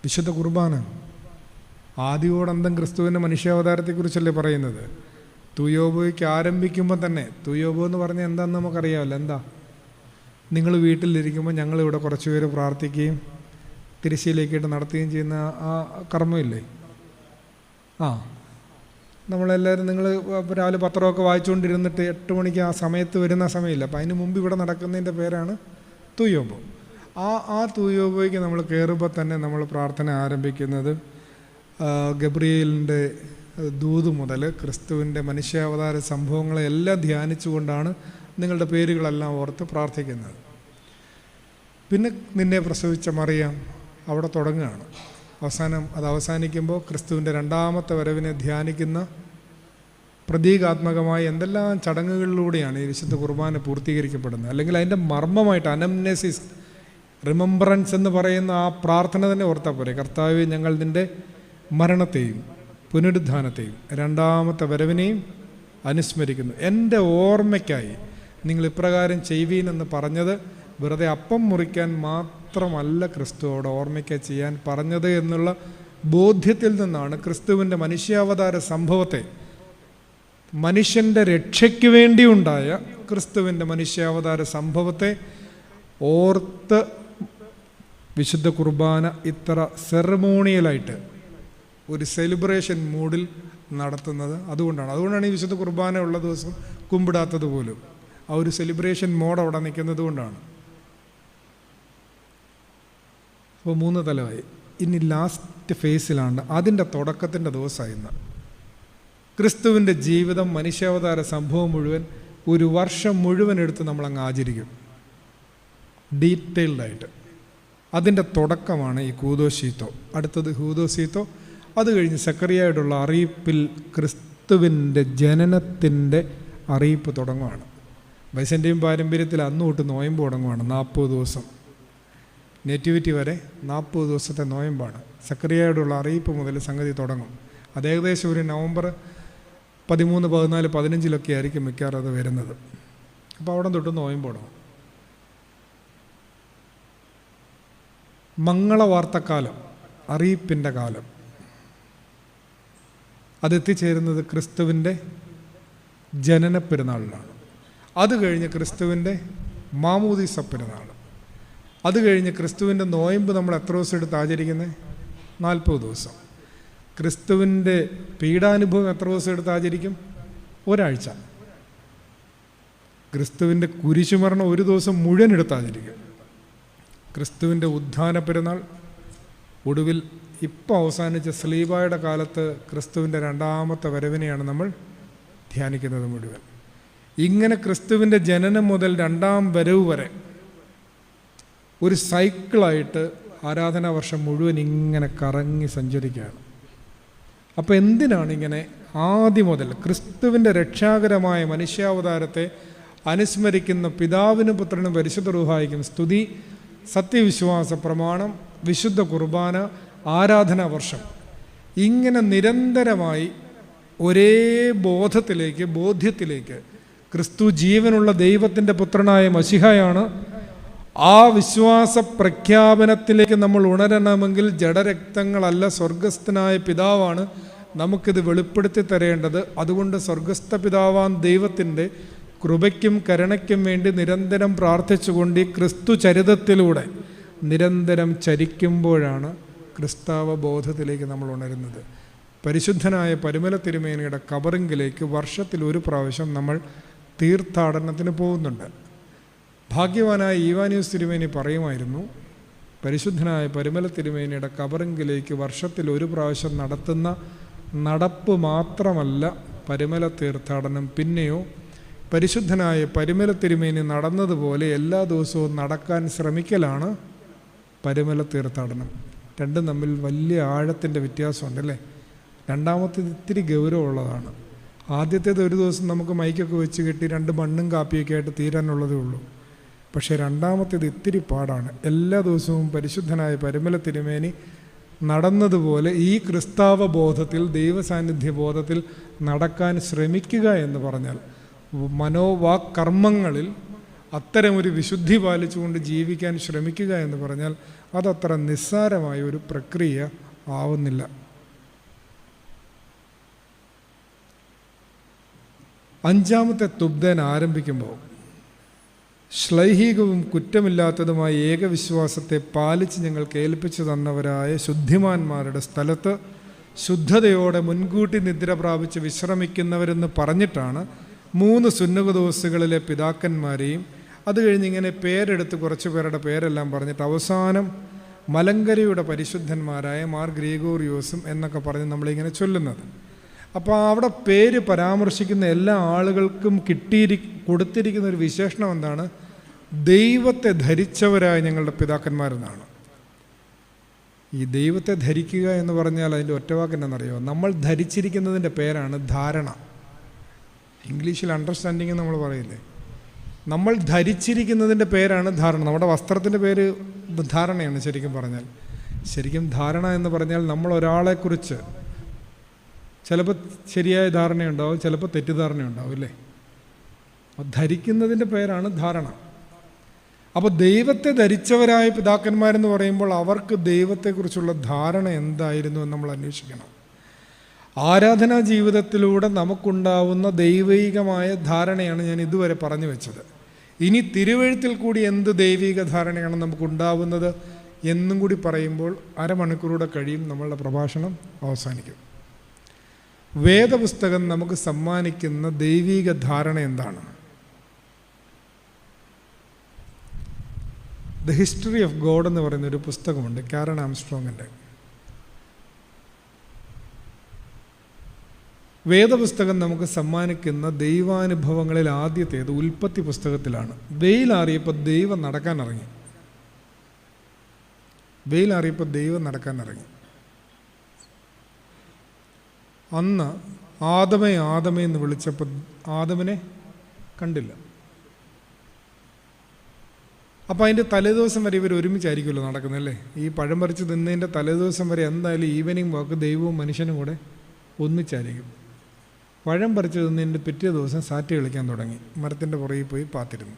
വിശുദ്ധ കുർബാന. ആദിയോടന്തം ക്രിസ്തുവിൻ്റെ മനുഷ്യാവതാരത്തെക്കുറിച്ചല്ലേ പറയുന്നത്. തുയോബോയ്ക്ക് ആരംഭിക്കുമ്പോൾ തന്നെ, തുയോബോ എന്ന് പറഞ്ഞാൽ എന്താണെന്ന് നമുക്കറിയാമല്ലോ. എന്താ? നിങ്ങൾ വീട്ടിലിരിക്കുമ്പോൾ ഞങ്ങളിവിടെ കുറച്ച് പേര് പ്രാർത്ഥിക്കുകയും തിരശ്ശീലേക്കിട്ട് നടത്തുകയും ചെയ്യുന്ന ആ കർമ്മമില്ലേ? നമ്മളെല്ലാവരും, നിങ്ങൾ രാവിലെ പത്രമൊക്കെ വായിച്ചുകൊണ്ടിരുന്നിട്ട് 8 മണിക്ക് ആ സമയത്ത് വരുന്ന സമയമില്ല. അപ്പം അതിന് മുമ്പ് ഇവിടെ നടക്കുന്നതിൻ്റെ പേരാണ് തുയോബോ. ആ തുയോബോയ്ക്ക് നമ്മൾ കയറുമ്പോൾ തന്നെ നമ്മൾ പ്രാർത്ഥന ആരംഭിക്കുന്നത് ഗബ്രിയേലിൻ്റെ ദൂത് മുതൽ ക്രിസ്തുവിൻ്റെ മനുഷ്യാവതാര സംഭവങ്ങളെല്ലാം ധ്യാനിച്ചുകൊണ്ടാണ് നിങ്ങളുടെ പേരുകളെല്ലാം ഓർത്ത് പ്രാർത്ഥിക്കുന്നത്. പിന്നെ നിന്നെ പ്രസവിച്ച മറിയാം അവിടെ തുടങ്ങുകയാണ്. അവസാനിക്കുമ്പോൾ ക്രിസ്തുവിൻ്റെ രണ്ടാമത്തെ വരവിനെ ധ്യാനിക്കുന്ന പ്രതീകാത്മകമായ എന്തെല്ലാം ചടങ്ങുകളിലൂടെയാണ് ഈ വിശുദ്ധ കുർബാന പൂർത്തീകരിക്കപ്പെടുന്നത്. അല്ലെങ്കിൽ അതിൻ്റെ മർമ്മമായിട്ട് അനംനെസിസ്, റിമംബറൻസ് എന്ന് പറയുന്ന ആ പ്രാർത്ഥന തന്നെ ഓർത്താൽ പോരെ. കർത്താവേ, ഞങ്ങൾ നിൻ്റെ മരണത്തെയും പുനരുദ്ധാനത്തെയും രണ്ടാമത്തെ വരവിനെയും അനുസ്മരിക്കുന്നു. എൻ്റെ ഓർമ്മയ്ക്കായി നിങ്ങൾ ഇപ്രകാരം ചെയ്യുവീനെന്ന് പറഞ്ഞത് വെറുതെ അപ്പം മുറിക്കാൻ മാത്രമല്ല ക്രിസ്തു അവിടെ ഓർമ്മയ്ക്കായി ചെയ്യാൻ പറഞ്ഞത് എന്നുള്ള ബോധ്യത്തിൽ നിന്നാണ് ക്രിസ്തുവിൻ്റെ മനുഷ്യാവതാര സംഭവത്തെ, മനുഷ്യൻ്റെ രക്ഷയ്ക്ക് വേണ്ടിയുണ്ടായ ക്രിസ്തുവിൻ്റെ മനുഷ്യാവതാര സംഭവത്തെ ഓർത്ത് വിശുദ്ധ കുർബാന ഇത്ര സെറമോണിയലായിട്ട് ഒരു സെലിബ്രേഷൻ മൂഡിൽ നടത്തുന്നത്. അതുകൊണ്ടാണ് ഈ വിശുദ്ധ കുർബാന ഉള്ള ദിവസം കുമ്പിടാത്തത് പോലും. ആ ഒരു സെലിബ്രേഷൻ മോഡ് അവിടെ നിൽക്കുന്നത് കൊണ്ടാണ്. അപ്പോൾ 3 തലമായി. ഇനി ലാസ്റ്റ് ഫേസിലാണ്, അതിൻ്റെ തുടക്കത്തിൻ്റെ ദിവസമായിരുന്നു. ക്രിസ്തുവിൻ്റെ ജീവിതം, മനുഷ്യാവതാര സംഭവം മുഴുവൻ ഒരു വർഷം മുഴുവൻ എടുത്ത് നമ്മളങ്ങ് ആചരിക്കും, ഡീറ്റെയിൽഡായിട്ട്. അതിൻ്റെ തുടക്കമാണ് ഈ കൂദോശീത്തോ. അടുത്തത് ഹൂദോശീത്തോ. അത് കഴിഞ്ഞ് സെക്കറിയായിട്ടുള്ള അറിയിപ്പിൽ ക്രിസ്തുവിൻ്റെ ജനനത്തിൻ്റെ അറിയിപ്പ് തുടങ്ങുകയാണ്. ബൈസൻ്റെയും പാരമ്പര്യത്തിൽ അന്ന് തൊട്ട് നോയമ്പ് തുടങ്ങുകയാണ്. 40 ദിവസം നേറ്റിവിറ്റി വരെ 40 ദിവസത്തെ നോയമ്പാണ്. സെക്കറിയായോടുള്ള അറിയിപ്പ് മുതൽ സംഗതി തുടങ്ങും. അത് ഏകദേശം ഒരു നവംബർ 13, 14, 15 ആയിരിക്കും മിക്കവാറും അത് വരുന്നത്. അപ്പോൾ അവിടെ തൊട്ട് നോയമ്പ് തുടങ്ങും. മംഗളവാർത്തക്കാലം, അറിയിപ്പിൻ്റെ കാലം, അതെത്തിച്ചേരുന്നത് ക്രിസ്തുവിൻ്റെ ജനന പെരുന്നാളിലാണ്. അത് കഴിഞ്ഞ് ക്രിസ്തുവിൻ്റെ മാമോദീസ പെരുന്നാൾ. അത് കഴിഞ്ഞ് ക്രിസ്തുവിൻ്റെ നോയമ്പ് നമ്മൾ എത്ര ദിവസം എടുത്ത് ആചരിക്കുന്നത്? 40 ദിവസം. ക്രിസ്തുവിൻ്റെ പീഡാനുഭവം എത്ര ദിവസം എടുത്ത് ആചരിക്കും? ഒരാഴ്ച. ക്രിസ്തുവിൻ്റെ കുരിശുമരണം 1 ദിവസം മുഴുവൻ എടുത്ത് ആചരിക്കും. ക്രിസ്തുവിൻ്റെ ഉദ്ധാന പെരുന്നാൾ, ഒടുവിൽ ഇപ്പോൾ അവസാനിച്ച സ്ലീബായുടെ കാലത്ത് ക്രിസ്തുവിൻ്റെ രണ്ടാമത്തെ വരവിനെയാണ് നമ്മൾ ധ്യാനിക്കുന്നത് മുഴുവൻ. ഇങ്ങനെ ക്രിസ്തുവിൻ്റെ ജനനം മുതൽ രണ്ടാം വരവ് വരെ ഒരു സൈക്കിളായിട്ട് ആരാധനാ വർഷം മുഴുവൻ ഇങ്ങനെ കറങ്ങി സഞ്ചരിക്കുകയാണ്. അപ്പോൾ എന്തിനാണ് ഇങ്ങനെ ആദ്യം മുതൽ ക്രിസ്തുവിൻ്റെ രക്ഷാകരമായ മനുഷ്യാവതാരത്തെ അനുസ്മരിക്കുന്ന പിതാവിനും പുത്രനും പരിശുദ്ധ റൂഹായിക്കും സ്തുതി, സത്യവിശ്വാസ പ്രമാണം, വിശുദ്ധ കുർബാന, ആരാധനാ വർഷം, ഇങ്ങനെ നിരന്തരമായി ഒരേ ബോധ്യത്തിലേക്ക് ക്രിസ്തു ജീവനുള്ള ദൈവത്തിൻ്റെ പുത്രനായ മശിഹയാണ്. ആ വിശ്വാസ പ്രഖ്യാപനത്തിലേക്ക് നമ്മൾ ഉണരണമെങ്കിൽ ജഡരക്തങ്ങളല്ല, സ്വർഗസ്ഥനായ പിതാവാണ് നമുക്കിത് വെളിപ്പെടുത്തി തരേണ്ടത്. അതുകൊണ്ട് സ്വർഗസ്ഥ പിതാവാൻ ദൈവത്തിൻ്റെ കൃപയ്ക്കും കരുണയ്ക്കും വേണ്ടി നിരന്തരം പ്രാർത്ഥിച്ചുകൊണ്ട് ഈ ക്രിസ്തു ചരിതത്തിലൂടെ നിരന്തരം ചരിക്കുമ്പോഴാണ് ക്രിസ്താവ ബോധത്തിലേക്ക് നമ്മൾ ഉണരുന്നത്. പരിശുദ്ധനായ പരിമല തിരുമേനിയുടെ കബറിങ്കിലേക്ക് വർഷത്തിൽ 1 പ്രാവശ്യം നമ്മൾ തീർത്ഥാടനത്തിന് പോകുന്നുണ്ട്. ഭാഗ്യവാനായ ഈവാനിയോസ് തിരുമേനി പറയുമായിരുന്നു, പരിശുദ്ധനായ പരിമല തിരുമേനിയുടെ കബറിങ്കിലേക്ക് വർഷത്തിൽ ഒരു പ്രാവശ്യം നടത്തുന്ന നടപ്പ് മാത്രമല്ല പരിമല തീർത്ഥാടനം, പിന്നെയോ പരിശുദ്ധനായ പരിമല തിരുമേനി നടന്നതുപോലെ എല്ലാ ദിവസവും നടക്കാൻ ശ്രമിക്കലാണ് പരിമല തീർത്ഥാടനം. രണ്ടും തമ്മിൽ വലിയ ആഴത്തിൻ്റെ വ്യത്യാസമുണ്ടല്ലേ. രണ്ടാമത്തേത് ഇത്തിരി ഗൗരവമുള്ളതാണ്. ആദ്യത്തേത് ഒരു ദിവസം നമുക്ക് മൈക്കൊക്കെ വെച്ച് കെട്ടി 2 മണ്ണും കാപ്പിയൊക്കെ ആയിട്ട് തീരാനുള്ളതേ ഉള്ളൂ. പക്ഷേ രണ്ടാമത്തേത് ഇത്തിരി പാടാണ്. എല്ലാ ദിവസവും പരിശുദ്ധനായ പരിമല തിരുമേനി നടന്നതുപോലെ ഈ ക്രിസ്താവ ബോധത്തിൽ, ദൈവസാന്നിധ്യ ബോധത്തിൽ നടക്കാൻ ശ്രമിക്കുക എന്ന് പറഞ്ഞാൽ, മനോവാക്കർമ്മങ്ങളിൽ അത്തരമൊരു വിശുദ്ധി പാലിച്ചുകൊണ്ട് ജീവിക്കാൻ ശ്രമിക്കുക എന്ന് പറഞ്ഞാൽ അതത്ര നിസ്സാരമായ ഒരു പ്രക്രിയ ആവുന്നില്ല. അഞ്ചാമത്തെ തുബ്ദൻ ആരംഭിക്കുമ്പോൾ ശ്ലൈഹികവും കുറ്റമില്ലാത്തതുമായ ഏകവിശ്വാസത്തെ പാലിച്ച് ഞങ്ങൾക്ക് ഏൽപ്പിച്ചു തന്നവരായ ശുദ്ധിമാന്മാരുടെ സ്ഥലത്ത് ശുദ്ധതയോടെ മുൻകൂട്ടി നിദ്ര പ്രാപിച്ച് വിശ്രമിക്കുന്നവരെന്ന് പറഞ്ഞിട്ടാണ് 3 സുന്നകദോസുകളിലെ പിതാക്കന്മാരെയും അത് കഴിഞ്ഞിങ്ങനെ പേരെടുത്ത് കുറച്ച് പേരുടെ പേരെല്ലാം പറഞ്ഞിട്ട് അവസാനം മലങ്കരയുടെ പരിശുദ്ധന്മാരായ മാർ ഗ്രിഗോറിയോസും എന്നൊക്കെ പറഞ്ഞ് നമ്മളിങ്ങനെ ചൊല്ലുന്നത്. അപ്പോൾ അവിടെ പേര് പരാമർശിക്കുന്ന എല്ലാ ആളുകൾക്കും കൊടുത്തിരിക്കുന്ന ഒരു വിശേഷണം എന്താണ്? ദൈവത്തെ ധരിച്ചവരായ ഞങ്ങളുടെ പിതാക്കന്മാരെന്നാണ്. ഈ ദൈവത്തെ ധരിക്കുക എന്ന് പറഞ്ഞാൽ അതിൻ്റെ ഒറ്റവാക്ക് എന്താണെന്നറിയോ? നമ്മൾ ധരിച്ചിരിക്കുന്നതിൻ്റെ പേരാണ് ധാരണ. ഇംഗ്ലീഷിൽ അണ്ടർസ്റ്റാൻഡിങ് നമ്മൾ പറയില്ലേ? നമ്മൾ ധരിച്ചിരിക്കുന്നതിൻ്റെ പേരാണ് ധാരണ. നമ്മുടെ വസ്ത്രത്തിൻ്റെ പേര് ധാരണയാണ് ശരിക്കും പറഞ്ഞാൽ. ശരിക്കും ധാരണ എന്ന് പറഞ്ഞാൽ നമ്മൾ ഒരാളെക്കുറിച്ച് ചിലപ്പോൾ ശരിയായ ധാരണയുണ്ടാവും, ചിലപ്പോൾ തെറ്റിദ്ധാരണയുണ്ടാവും, ഇല്ലേ? ധരിക്കുന്നതിൻ്റെ പേരാണ് ധാരണ. അപ്പോൾ ദൈവത്തെ ധരിച്ചവരായ പിതാക്കന്മാരെന്ന് പറയുമ്പോൾ അവർക്ക് ദൈവത്തെക്കുറിച്ചുള്ള ധാരണ എന്തായിരുന്നു എന്ന് നമ്മൾ അന്വേഷിക്കണം. ആരാധനാ ജീവിതത്തിലൂടെ നമുക്കുണ്ടാവുന്ന ദൈവികമായ ധാരണയാണ് ഞാൻ ഇതുവരെ പറഞ്ഞു വെച്ചത്. ഇനി തിരുവെഴുത്തിൽ കൂടി എന്ത് ദൈവിക ധാരണയാണ് നമുക്കുണ്ടാവുന്നത് എന്നും കൂടി പറയുമ്പോൾ അരമണിക്കൂറൂടെ കഴിയും, നമ്മളുടെ പ്രഭാഷണം അവസാനിക്കും. വേദപുസ്തകം നമുക്ക് സമ്മാനിക്കുന്ന ദൈവിക ധാരണ എന്താണ്? ദ ഹിസ്റ്ററി ഓഫ് ഗോഡ് എന്ന് പറയുന്നൊരു പുസ്തകമുണ്ട് കാരൻ ആംസ്ട്രോങ്ങിൻ്റെ. വേദപുസ്തകം നമുക്ക് സമ്മാനിക്കുന്ന ദൈവാനുഭവങ്ങളിൽ ആദ്യത്തേത് ഉൽപ്പത്തി പുസ്തകത്തിലാണ്. വെയിലാറിയപ്പോൾ ദൈവം നടക്കാനിറങ്ങി. അന്ന് ആദമേ ആദമേ എന്ന് വിളിച്ചപ്പോൾ ആദമിനെ കണ്ടില്ല. അപ്പോൾ അതിൻ്റെ തലേദിവസം വരെ ഇവർ ഒരുമിച്ചായിരിക്കുമല്ലോ നടക്കുന്നതല്ലേ? ഈ പഴം പറിച്ച് തിന്നതിൻ്റെ തലേദിവസം വരെ എന്തായാലും ഈവനിങ് വാക്ക് ദൈവവും മനുഷ്യനും കൂടെ ഒന്നിച്ചായിരിക്കും. പഴം പറിച്ച് തിന്നതിൻ്റെ പിറ്റേ ദിവസം സാറ്റ് കളിക്കാൻ തുടങ്ങി, മരത്തിൻ്റെ പുറകിൽ പോയി പാത്തിരുന്നു.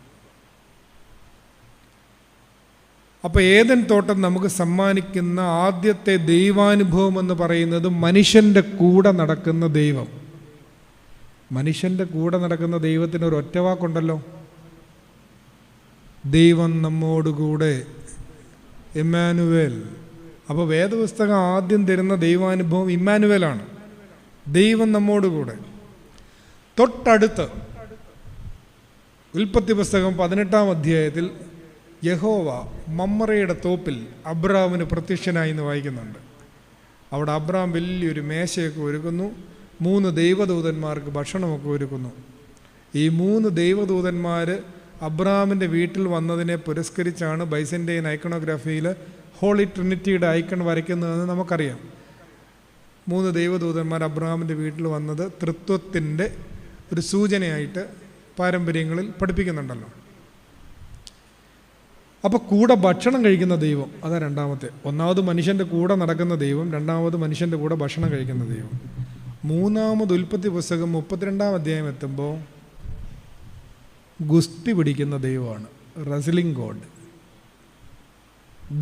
അപ്പോൾ ഏദൻ തോട്ടം നമുക്ക് സമ്മാനിക്കുന്ന ആദ്യത്തെ ദൈവാനുഭവം എന്ന് പറയുന്നത് മനുഷ്യൻ്റെ കൂടെ നടക്കുന്ന ദൈവം. മനുഷ്യൻ്റെ കൂടെ നടക്കുന്ന ദൈവത്തിന് ഒരു ഒറ്റവാക്കുണ്ടല്ലോ, ദൈവം നമ്മോടുകൂടെ, ഇമ്മാനുവേൽ. അപ്പോൾ വേദപുസ്തകം ആദ്യം തരുന്ന ദൈവാനുഭവം ഇമ്മാനുവേലാണ്, ദൈവം നമ്മോടുകൂടെ. തൊട്ടടുത്ത് ഉൽപ്പത്തി പുസ്തകം 18-ാം അധ്യായത്തിൽ യഹോവ മമ്രയുടെ തോപ്പിൽ അബ്രാമിന് പ്രത്യക്ഷനായി എന്ന് വായിക്കുന്നുണ്ട്. അവിടെ അബ്രാം വലിയൊരു മേശയൊക്കെ ഒരുക്കുന്നു, 3 ദൈവദൂതന്മാർക്ക് ഭക്ഷണമൊക്കെ ഒരുക്കുന്നു. ഈ 3 ദൈവദൂതന്മാർ അബ്രാമിൻ്റെ വീട്ടിൽ വന്നതിനെ പുരസ്കരിച്ചാണ് ബൈസൻ്റെയിൻ ഐക്കണോഗ്രാഫിയിൽ ഹോളി ട്രിനിറ്റിയുടെ ഐക്കൺ വരയ്ക്കുന്നതെന്ന് നമുക്കറിയാം. 3 ദൈവദൂതന്മാർ അബ്രാമിൻ്റെ വീട്ടിൽ വന്നത് തൃത്വത്തിൻ്റെ ഒരു സൂചനയായിട്ട് പാരമ്പര്യങ്ങളിൽ പഠിപ്പിക്കുന്നുണ്ടല്ലോ. അപ്പോൾ കൂടെ ഭക്ഷണം കഴിക്കുന്ന ദൈവം, അതാ രണ്ടാമത്തെ. ഒന്നാമത് മനുഷ്യൻ്റെ കൂടെ നടക്കുന്ന ദൈവം, രണ്ടാമത് മനുഷ്യൻ്റെ കൂടെ ഭക്ഷണം കഴിക്കുന്ന ദൈവം. മൂന്നാമത് ഉൽപ്പത്തി പുസ്തകം 32-ാം അധ്യായം എത്തുമ്പോൾ ഗുസ്തി പിടിക്കുന്ന ദൈവമാണ്, റെസ്ലിംഗ് ഗോഡ്.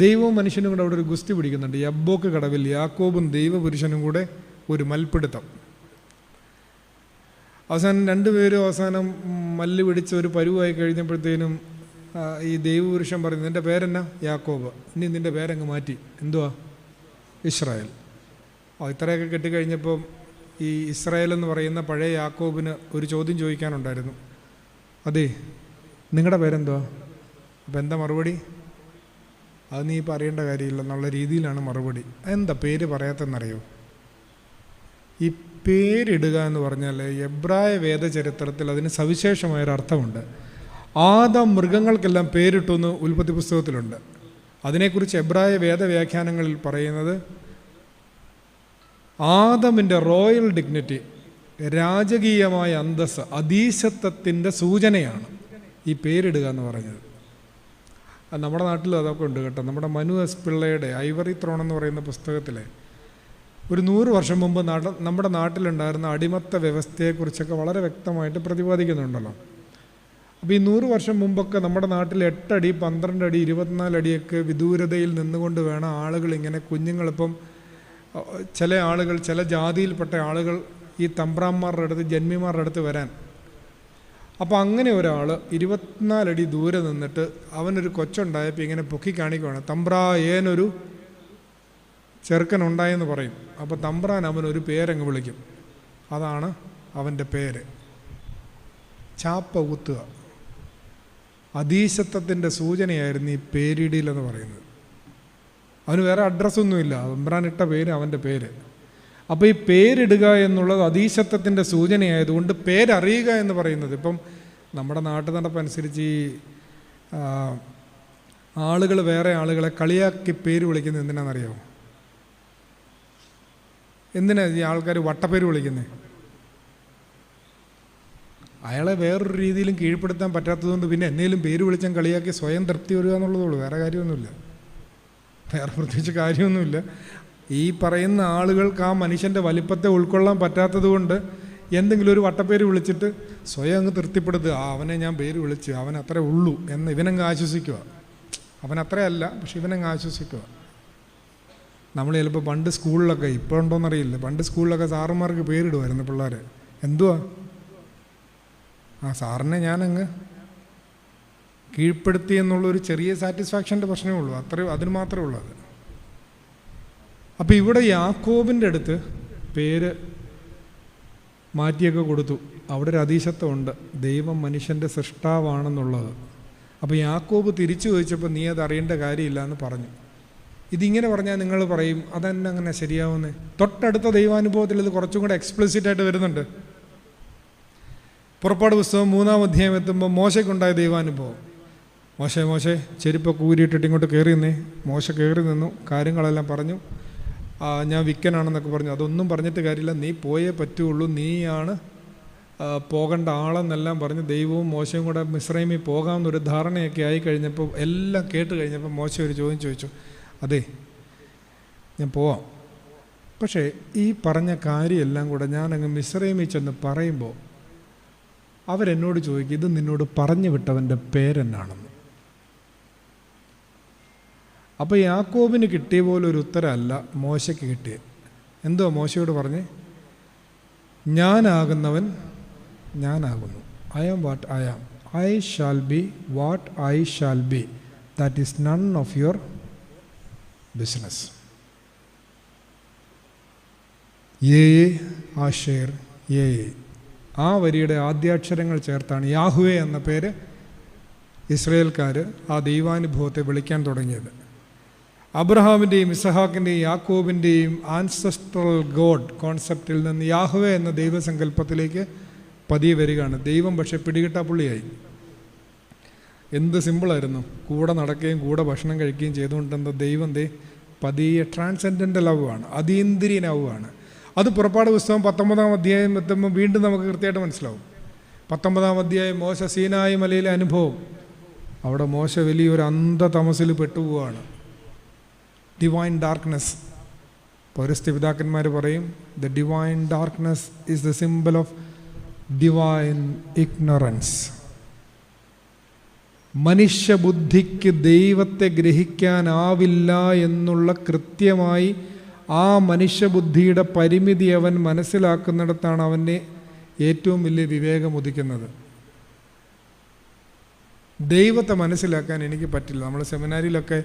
ദൈവവും മനുഷ്യനും കൂടെ അവിടെ ഒരു ഗുസ്തി പിടിക്കുന്നുണ്ട്. യബ്ബോക്ക് കടവിൽ യാക്കോബും ദൈവപുരുഷനും കൂടെ ഒരു മൽപ്പിടുത്തം. അവസാനം 2 പേരും അവസാനം മല്ല് പിടിച്ച് ഒരു പരുവായി കഴിഞ്ഞപ്പോഴത്തേനും ഈ ദൈവപുരുഷൻ പറഞ്ഞു, നിൻ്റെ പേരെന്നാ? യാക്കോബ്. ഇനി നിൻ്റെ പേരങ്ങ് മാറ്റി, എന്തുവാ? ഇസ്രായേൽ. ഇത്രയൊക്കെ കെട്ടിക്കഴിഞ്ഞപ്പം ഈ ഇസ്രായേൽ എന്ന് പറയുന്ന പഴയ യാക്കോബിന് ഒരു ചോദ്യം ചോദിക്കാനുണ്ടായിരുന്നു. അതെ, നിങ്ങളുടെ പേരെന്തുവാ? അപ്പം എന്താ മറുപടി? അത് നീ പറയേണ്ട കാര്യമില്ല എന്നുള്ള രീതിയിലാണ് മറുപടി. എന്താ പേര് പറയാത്തെന്നറിയോ? ഈ പേരിടുക എന്ന് പറഞ്ഞാൽ എബ്രായ വേദചരിത്രത്തിൽ അതിന് സവിശേഷമായൊരർത്ഥമുണ്ട്. ആദാം മൃഗങ്ങൾക്കെല്ലാം പേരിട്ടു എന്ന് ഉൽപ്പത്തി പുസ്തകത്തിലുണ്ട്. അതിനെക്കുറിച്ച് എബ്രായ വേദവ്യാഖ്യാനങ്ങളിൽ പറയുന്നത് ആദമിൻ്റെ റോയൽ ഡിഗ്നിറ്റി, രാജകീയമായ അന്തസ്സ്, അധീശത്വത്തിൻ്റെ സൂചനയാണ് ഈ പേരിടുക എന്ന് പറഞ്ഞത്. നമ്മുടെ നാട്ടിൽ അതൊക്കെ ഉണ്ട് കേട്ടോ. നമ്മുടെ മനു എസ് പിള്ളയുടെ ഐവറി ത്രോൺ എന്ന് പറയുന്ന പുസ്തകത്തിൽ ഒരു 100 വർഷം മുമ്പ് നമ്മുടെ നാട്ടിലുണ്ടായിരുന്ന അടിമത്ത വ്യവസ്ഥയെക്കുറിച്ചൊക്കെ വളരെ വ്യക്തമായിട്ട് പ്രതിപാദിക്കുന്നുണ്ടല്ലോ. അപ്പോൾ ഈ 100 വർഷം മുമ്പൊക്കെ നമ്മുടെ നാട്ടിൽ 8 അടി 12 അടി 24 അടിയൊക്കെ വിദൂരതയിൽ നിന്നുകൊണ്ട് വേണം ആളുകൾ ഇങ്ങനെ കുഞ്ഞുങ്ങളിപ്പം ചില ആളുകൾ, ചില ജാതിയിൽപ്പെട്ട ആളുകൾ ഈ തമ്പ്രാന്മാരുടെ അടുത്ത്, ജന്മിമാരുടെ അടുത്ത് വരാൻ. അപ്പോൾ അങ്ങനെ ഒരാൾ 24 അടി ദൂരെ നിന്നിട്ട് അവനൊരു കൊച്ചുണ്ടായപ്പോൾ ഇങ്ങനെ പൊക്കി കാണിക്കുകയാണ്, തമ്പ്രാ ഏനൊരു ചെറുക്കനുണ്ടായെന്ന് പറയും. അപ്പോൾ തമ്പ്രാൻ അവനൊരു പേരങ്ങ് വിളിക്കും. അതാണ് അവൻ്റെ പേര്. ചാപ്പ കുത്തുക. അധീശത്വത്തിൻ്റെ സൂചനയായിരുന്നു ഈ പേരിടിയിലെന്ന് പറയുന്നത്. അവന് വേറെ അഡ്രസ്സൊന്നുമില്ല, തമ്പ്രാനിട്ട പേര് അവൻ്റെ പേര്. അപ്പോൾ ഈ പേരിടുക എന്നുള്ളത് അധീശത്വത്തിൻ്റെ സൂചനയായതുകൊണ്ട് പേരറിയുക എന്ന് പറയുന്നത്, ഇപ്പം നമ്മുടെ നാട്ടു നടപ്പനുസരിച്ച് ഈ ആളുകൾ വേറെ ആളുകളെ കളിയാക്കി പേര് വിളിക്കുന്നത് എന്തിനാണെന്നറിയാമോ? എന്തിനാ ഈ ആൾക്കാർ വട്ടപ്പേര് വിളിക്കുന്നത്? അയാളെ വേറൊരു രീതിയിലും കീഴ്പ്പെടുത്താൻ പറ്റാത്തതുകൊണ്ട് പിന്നെ എന്നേലും പേര് വിളിച്ചാൽ കളിയാക്കി സ്വയം തൃപ്തി വരിക എന്നുള്ളതുള്ളൂ. വേറെ കാര്യമൊന്നുമില്ല, വേറെ പ്രത്യേകിച്ച് കാര്യമൊന്നുമില്ല. ഈ പറയുന്ന ആളുകൾക്ക് ആ മനുഷ്യൻ്റെ വലിപ്പത്തെ ഉൾക്കൊള്ളാൻ പറ്റാത്തത് കൊണ്ട് എന്തെങ്കിലും ഒരു വട്ടപ്പേര് വിളിച്ചിട്ട് സ്വയം അങ്ങ് തൃപ്തിപ്പെടുത്തുക. അവനെ ഞാൻ പേര് വിളിച്ച്, അവൻ അത്രേ ഉള്ളൂ എന്ന് ഇവനങ്ങ് ആശ്വസിക്കുക. അവൻ അത്രയല്ല, പക്ഷെ ഇവനങ്ങ് ആശ്വസിക്കുക. നമ്മൾ ചിലപ്പോൾ പണ്ട് സ്കൂളിലൊക്കെ, ഇപ്പോൾ ഉണ്ടോയെന്നറിയില്ല, പണ്ട് സ്കൂളിലൊക്കെ സാറുമാർക്ക് പേരിടുമായിരുന്നു പിള്ളേർ. എന്തുവാ? ആ സാറിനെ ഞാനങ്ങ് കീഴ്പ്പെടുത്തി എന്നുള്ളൊരു ചെറിയ സാറ്റിസ്ഫാക്ഷൻ്റെ പ്രശ്നമേ ഉള്ളൂ. അതിന് മാത്രമേ ഉള്ളൂ അത്. അപ്പോൾ ഇവിടെ യാക്കോബിൻ്റെ അടുത്ത് പേര് മാറ്റിയൊക്കെ കൊടുത്തു. അവിടെ ഒരു അധീശത്വമുണ്ട്, ദൈവം മനുഷ്യൻ്റെ സൃഷ്ടാവാണെന്നുള്ളത്. അപ്പോൾ യാക്കോബ് തിരിച്ചു ചോദിച്ചപ്പോൾ നീ അത് അറിയേണ്ട കാര്യമില്ല എന്ന് പറഞ്ഞു. ഇതിങ്ങനെ പറഞ്ഞാൽ നിങ്ങൾ പറയും അതെന്നെ അങ്ങനെ ശരിയാവുന്നേ. തൊട്ടടുത്ത ദൈവാനുഭവത്തിൽ ഇത് കുറച്ചും കൂടെ എക്സ്പ്ലിസിറ്റായിട്ട് വരുന്നുണ്ട്. പുറപ്പാട് പുസ്തകം 3-ാം അധ്യായം എത്തുമ്പോൾ മോശയ്ക്കുണ്ടായ ദൈവാനുഭവം. മോശെ ചെരുപ്പൊക്കെ ഊരിയിട്ടിട്ട് ഇങ്ങോട്ട് കയറി നിന്നേ. മോശ കയറി നിന്നു, കാര്യങ്ങളെല്ലാം പറഞ്ഞു. ഞാൻ വിക്കനാണെന്നൊക്കെ പറഞ്ഞു. അതൊന്നും പറഞ്ഞിട്ട് കാര്യമില്ല, നീ പോയേ പറ്റുള്ളൂ, നീയാണ് പോകേണ്ട ആളെന്നെല്ലാം പറഞ്ഞ് ദൈവവും മോശയും കൂടെ മിസ്രൈമിൽ പോകാമെന്നൊരു ധാരണയൊക്കെ ആയി കഴിഞ്ഞപ്പോൾ, എല്ലാം കേട്ട് കഴിഞ്ഞപ്പോൾ മോശ ഒരു ചോദ്യം ചോദിച്ചു. അതെ, ഞാൻ പോവാം, പക്ഷേ ഈ പറഞ്ഞ കാര്യമെല്ലാം കൂടെ ഞാനങ്ങ് മിസ്രൈമിൽ ചെന്ന് പറയുമ്പോൾ അവരെന്നോട് ചോദിക്കും, ഇത് നിന്നോട് പറഞ്ഞു വിട്ടവൻ്റെ പേരെന്നാണെന്ന്. അപ്പോൾ യാക്കോബിന് കിട്ടിയ പോലെ ഒരു ഉത്തരമല്ല മോശയ്ക്ക് കിട്ടിയത്. എന്തോ മോശയോട് പറഞ്ഞേ? ഞാനാകുന്നവൻ ഞാനാകുന്നു. I am what I am. I shall be what I shall be. That is none of your business. ആഷേർ ആ വരിയുടെ ആദ്യാക്ഷരങ്ങൾ ചേർത്താണ് യാഹുവേ എന്ന പേര് ഇസ്രായേൽക്കാർ ആ ദൈവാനുഭവത്തെ വിളിക്കാൻ തുടങ്ങിയത്. അബ്രഹാമിൻ്റെയും ഇസഹാക്കിൻ്റെയും യാക്കോബിൻ്റെയും ആൻസെസ്ട്രൽ ഗോഡ് കോൺസെപ്റ്റിൽ നിന്ന് യാഹുവേ എന്ന ദൈവസങ്കല്പത്തിലേക്ക് പതിയെ വരികയാണ്. ദൈവം പക്ഷേ പിടികിട്ടാ പുള്ളിയായി. എന്ത് സിമ്പിളായിരുന്നു, കൂടെ നടക്കുകയും കൂടെ ഭക്ഷണം കഴിക്കുകയും ചെയ്തുകൊണ്ടെന്ന ദൈവം പതിയെ ട്രാൻസെൻഡൻ്റൽ ലവാണ്, അതീന്ദ്രിയനാവുകയാണ്. അത് പുറപ്പാട് പുസ്തകം 19-ാം അധ്യായം എത്തുമ്പോൾ വീണ്ടും നമുക്ക് കൃത്യമായിട്ട് മനസ്സിലാവും. 19-ാം അധ്യായം മോശ സീനായി മലയിലെ അനുഭവം. അവിടെ മോശ വലിയൊരു അന്ധതമസിൽ പെട്ടുപോവാണ്. Divine darkness. പൗരസ്ത്യ പിതാക്കന്മാർ പറയും, the divine darkness is the symbol of divine ignorance. മനുഷ്യബുദ്ധിക്ക് ദൈവത്തെ ഗ്രഹിക്കാനാവില്ല എന്നുള്ള കൃത്യമായി ആ മനുഷ്യബുദ്ധിയുടെ പരിമിതി അവൻ മനസ്സിലാക്കുന്നിടത്താണ് അവൻ്റെ ഏറ്റവും വലിയ വിവേകം ഉദിക്കുന്നത്. ദൈവത്തെ മനസ്സിലാക്കാൻ എനിക്ക് പറ്റില്ല. നമ്മൾ സെമിനാരിയിലൊക്കെ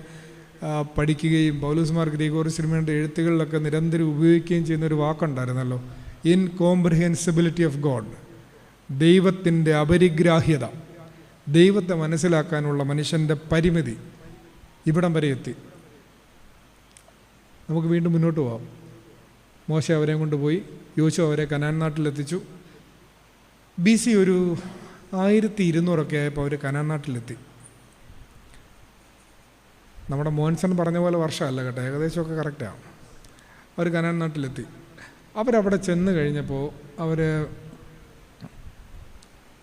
പഠിക്കുകയും പൗലോസ്മാർ ഗ്രിഗോറിയോസ് തിരുമേനിയുടെ എഴുത്തുകളിലൊക്കെ നിരന്തരം ഉപയോഗിക്കുകയും ചെയ്യുന്നൊരു വാക്കുണ്ടായിരുന്നല്ലോ, ഇൻകോംപ്രിഹെൻസിബിലിറ്റി ഓഫ് ഗോഡ്. ദൈവത്തിൻ്റെ അപരിഗ്രാഹ്യത. ദൈവത്തെ മനസ്സിലാക്കാനുള്ള മനുഷ്യൻ്റെ പരിമിതി ഇവിടം വരെ എത്തി. നമുക്ക് വീണ്ടും മുന്നോട്ട് പോകാം. മോശ അവരെയും കൊണ്ടുപോയി, യോശുവ അവരെ കനാൻ നാട്ടിലെത്തിച്ചു. BC ഒരു 1200 ആയപ്പോൾ അവർ കനാൻ നാട്ടിലെത്തി. നമ്മുടെ മോൻസൺ പറഞ്ഞ പോലെ വർഷമല്ല കേട്ടോ, ഏകദേശമൊക്കെ കറക്റ്റാണ്. അവർ കനാൻ നാട്ടിലെത്തി. അവരവിടെ ചെന്ന് കഴിഞ്ഞപ്പോൾ